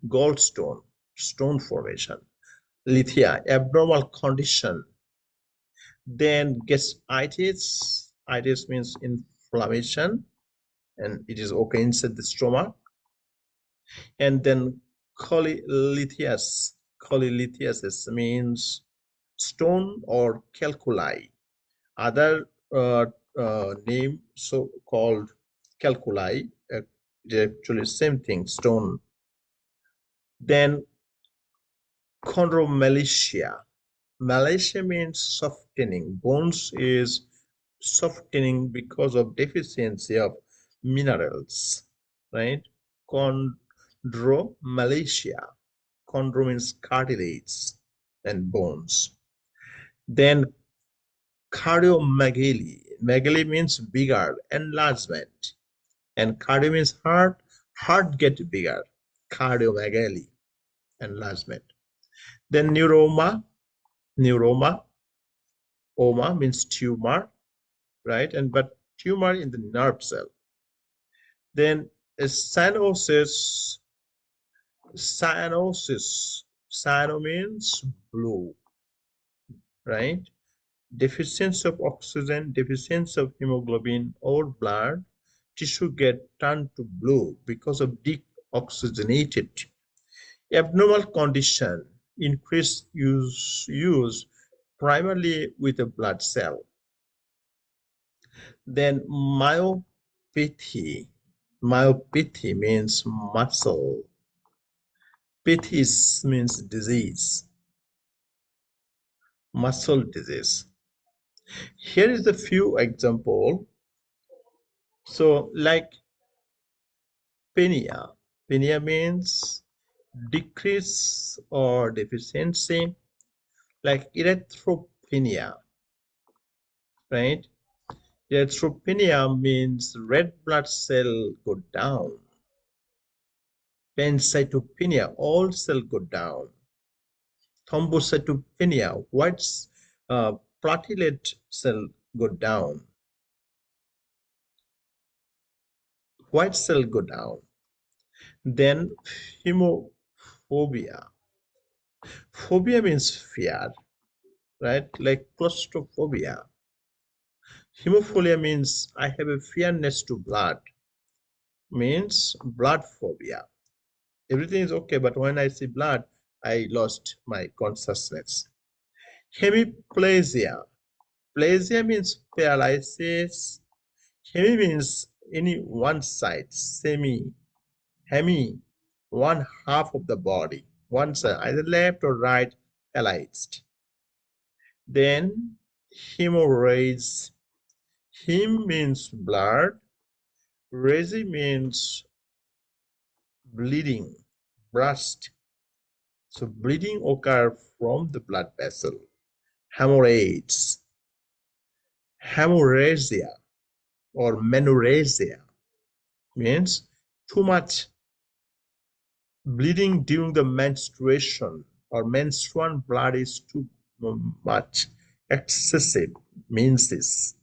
Gallstone, stone formation. Lithia, abnormal condition. Then gastritis. Itis means inflammation, and it is okay inside the stomach. And then cholelithiasis. Cholelithiasis means stone or calculi. Other name so called calculi. Actually same thing, stone. Then chondromalacia. Malacia means softening. Bones is softening because of deficiency of minerals, right? Chondromalacia. Chondro means cartilage and bones. Then cardiomegaly. Megaly means bigger, enlargement. And cardio means heart. Heart get bigger. Cardiomegaly, enlargement. Then neuroma. Neuroma. Oma means tumor, right? But tumor in the nerve cell. Then cyanosis. Cyanosis. Cyano means blue, right? Deficiency of oxygen, deficiency of hemoglobin or blood, tissue get turned to blue because of deoxygenated. Abnormal condition, increased use primarily with a blood cell. Then myopathy. Myopathy means muscle. Pathis means disease. Muscle disease. Here is a few example. So like penia. Penia means decrease or deficiency. Like erythropenia, right? Erythropenia means red blood cell go down. Pancytopenia, all cell go down. Thrombocytopenia, white platelet cell go down. White cell go down. Then hemophobia. Phobia means fear, right? Like claustrophobia. Hemophilia means I have a fearness to blood. Means blood phobia. Everything is okay, but when I see blood, I lost my consciousness. Hemiplasia. Plasia means paralysis. Hemi means any one side. Hemi, one half of the body. one side, either left or right, phalanxed. Then hemorrhage. Hem means blood, rage means bleeding, burst. So bleeding occur from the blood vessel. Hemorrhage, hemorrhagia or menorrhagia means too much bleeding during the menstruation, or menstrual blood is too much, excessive means this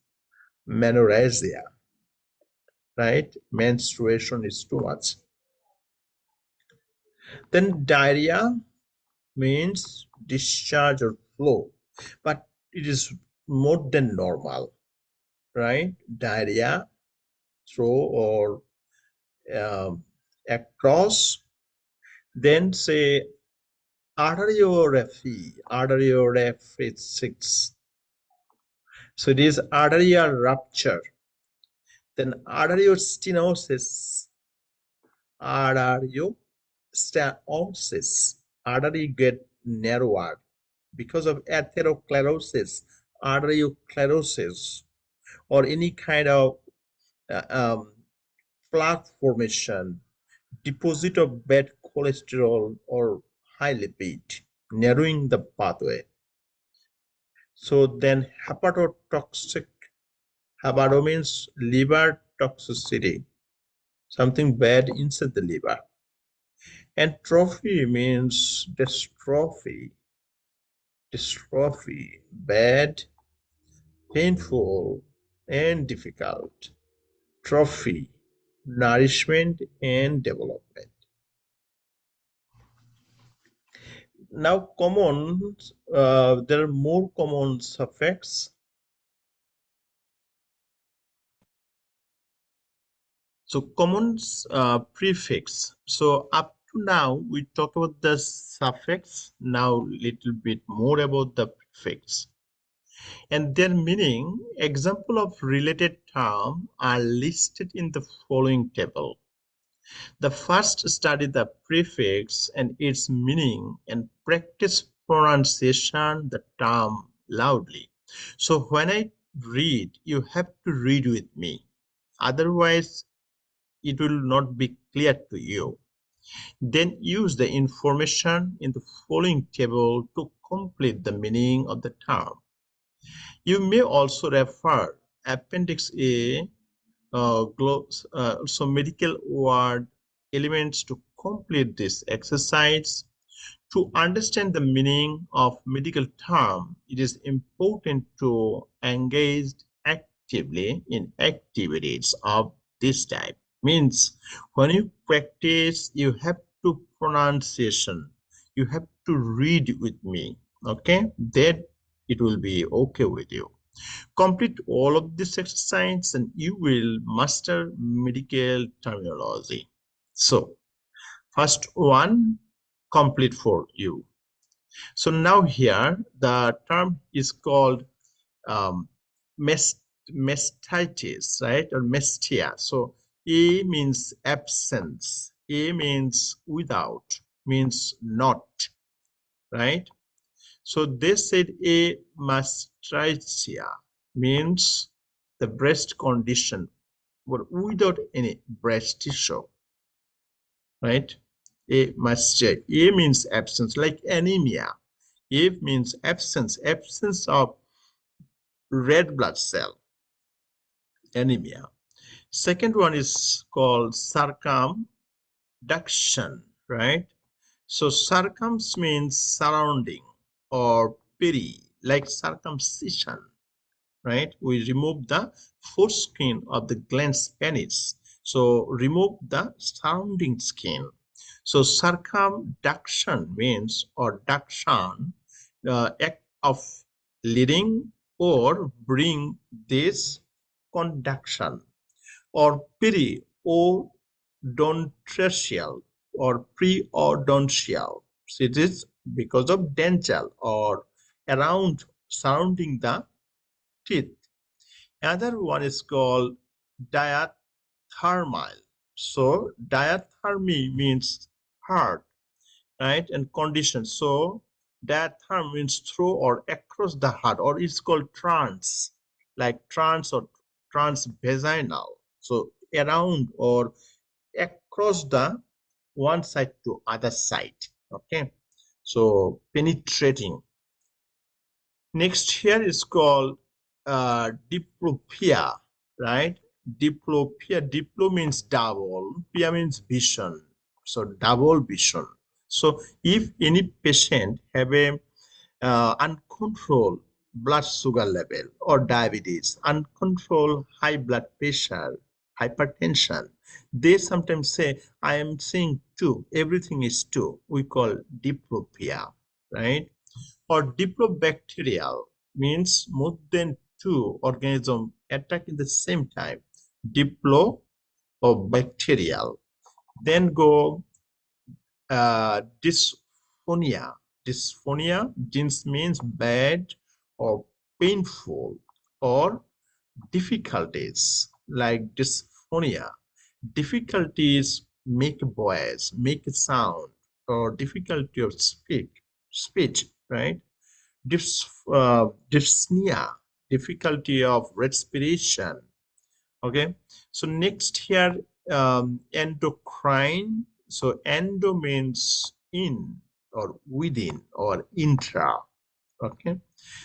menorrhagia, right? Menstruation is too much. Then diarrhea means discharge or flow, but it is more than normal, right? Diarrhea through or across. Then say arterioreflex. So it is arterial rupture. Then arteriostenosis, arteriostenosis, artery get narrower because of atherosclerosis, arteriosclerosis, or any kind of uh, um, plaque formation, deposit of bad cholesterol or high lipid, narrowing the pathway. So then hepatotoxic, hepato means liver toxicity, something bad inside the liver. And trophy means dystrophy, bad, painful, and difficult. Trophy, nourishment and development. Now common, there are more common suffix. So common prefix. So up to now we talk about the suffix. Now little bit more about the prefix and their meaning. Example of related term are listed in the following table. The first, study the prefix and its meaning and practice pronunciation the term loudly. So when I read, you have to read with me. Otherwise, it will not be clear to you. Then use the information in the following table to complete the meaning of the term. You may also refer Appendix A, so medical word elements to complete this exercise. To understand the meaning of medical term, it is important to engage actively in activities of this type. Means when you practice, you have to pronunciation. You have to read with me. Okay, then it will be okay with you. Complete all of this exercise and you will master medical terminology. So first one, complete for you. So now here the term is called um, mastitis, right? Or mestia. So A means absence, A means without, means not, right? So they said a mastitia means the breast condition, but without any breast tissue, right? A mastitia. A means absence, like anemia. A means absence, absence of red blood cell, anemia. Second one is called circumduction, right? So circums means surrounding, or peri, like circumcision, right? We remove the foreskin of the glans penis. So remove the surrounding skin. So circumduction means, or duction, act of leading or bring this conduction. Or periodontial or preodontial. So it is because of dental or around surrounding the teeth. Another one is called diathermal. So diathermy means heart, right? And condition. So diatherm means through or across the heart, or it's called trans, like trans or transvaginal. So around or across the one side to other side. Okay. So penetrating. Next here is called diplopia, right? Diplopia. Diplo means double. Pia means vision. So double vision. So if any patient have a uncontrolled blood sugar level or diabetes, uncontrolled high blood pressure, hypertension, they sometimes say, I am seeing two, everything is two. We call diplopia, right? Or diplobacterial means more than two organisms attack in the same time. Diplo or bacterial. Then go dysphonia. Dysphonia means bad or painful or difficulties like dysphonia. Difficulties make voice, make a sound, or difficulty of speech, right? Dyspnea, difficulty of respiration. Okay, so next here, endocrine. So endo means in or within or intra. Okay,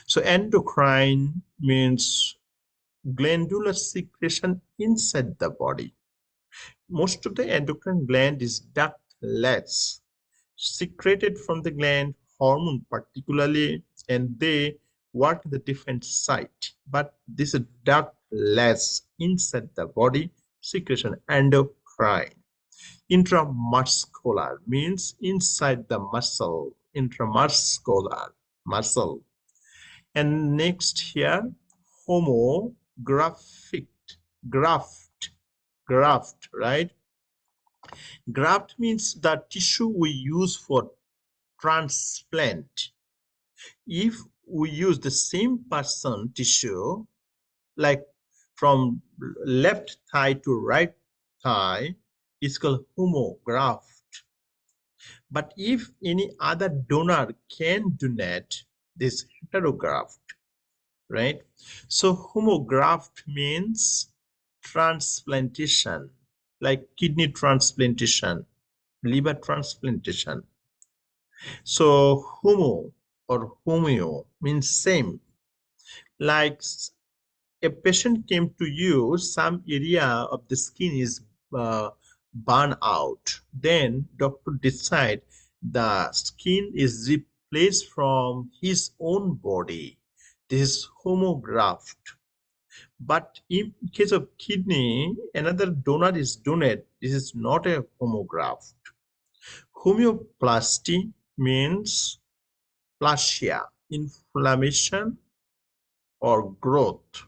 so endocrine means glandular secretion inside the body. Most of the endocrine gland is ductless, secreted from the gland hormone particularly, and they work the different site. But this is ductless inside the body secretion, endocrine. Intramuscular means inside the muscle, intramuscular muscle. And next here, homographic, graft, right? Graft means the tissue we use for transplant. If we use the same person tissue, like from left thigh to right thigh, it's called homograft. But if any other donor can donate, this heterograft, right? So homograft means transplantation, like kidney transplantation, liver transplantation. So homo or homeo means same. Like a patient came to you, some area of the skin is burned out. Then doctor decide the skin is replaced from his own body. This is homograft. But in case of kidney, another donor is donated. This is not a homograft. Homeoplasty means plasia, inflammation or growth.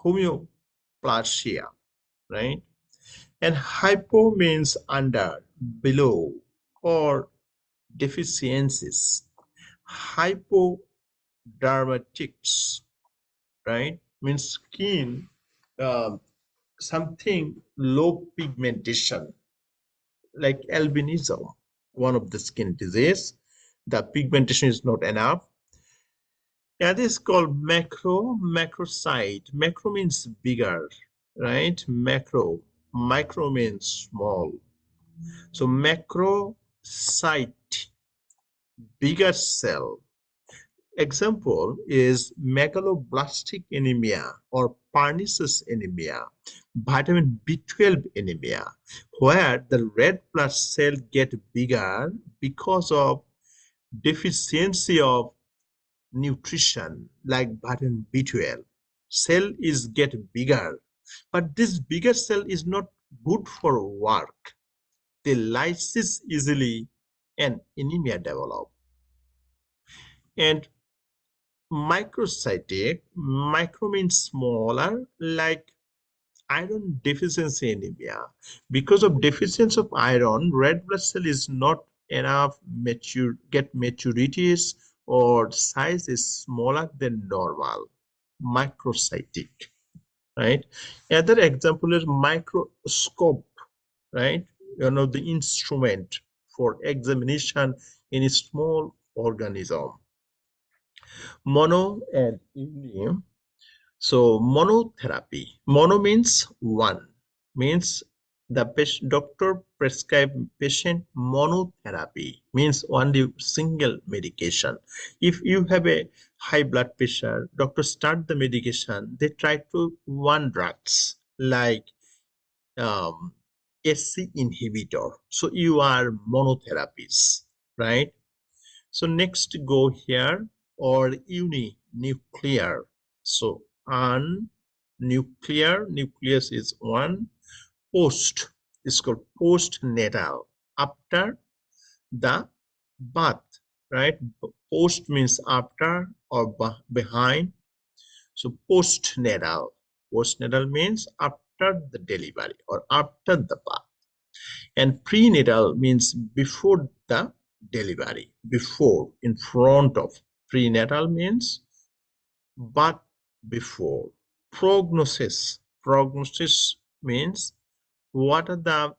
Homeoplasia, right? And hypo means under, below, or deficiencies. Hypodermatics, right? Means skin, um, something low pigmentation, like albinism, one of the skin disease. The pigmentation is not enough. Yeah, this is called macrocyte. Macro means bigger, right? Micro means small. So macrocyte, bigger cell. Example is megaloblastic anemia or pernicious anemia, vitamin B12 anemia, where the red blood cell get bigger because of deficiency of nutrition like vitamin B12. Cell is get bigger, but this bigger cell is not good for work. They lysis easily and anemia develop. And microcytic, micro means smaller, like iron deficiency anemia. Because of deficiency of iron, red blood cell is not enough get maturities, or size is smaller than normal. Microcytic, right? Another example is microscope, right? You know, the instrument for examination in a small organism. Mono and uni. So monotherapy. Mono means one, means the doctor prescribe patient monotherapy, means only single medication. If you have a high blood pressure, doctor start the medication. They try to one drugs like um, SC inhibitor. So you are monotherapies, right? So next go here or uninuclear. So nuclear, nucleus is one. Post is called postnatal, after the birth, right? Post means after or behind. So postnatal. Postnatal means after the delivery or after the birth. And prenatal means before the delivery, before, in front of. Prenatal means but before. Prognosis. Prognosis means what are the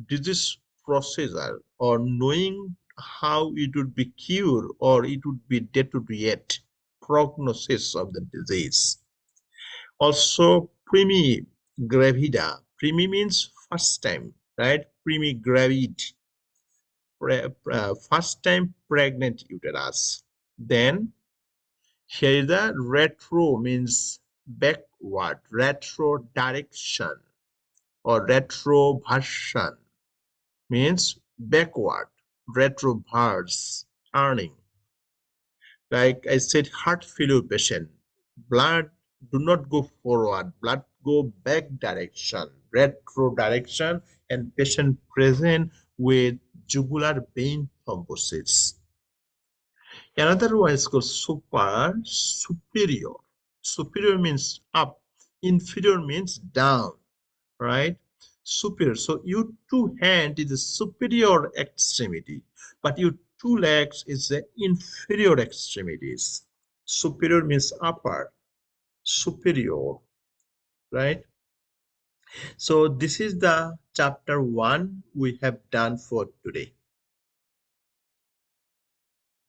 disease procedure or knowing how it would be cured or it would be deteriorate. Prognosis of the disease. Also, primi gravida. Primi means first time, right? Primi gravid, first time pregnant uterus. Then here is the retro means backward, retro direction or retroversion means backward, retroverse, turning. Like I said, heart failure patient, blood do not go forward, blood go back direction, retro direction, and patient present with jugular vein thrombosis. Another one is called superior. Superior means up, inferior means down, right? Superior. So your two hand is the superior extremity, but your two legs is the inferior extremities. Superior means upper, superior, right? So this is the chapter 1 we have done for today.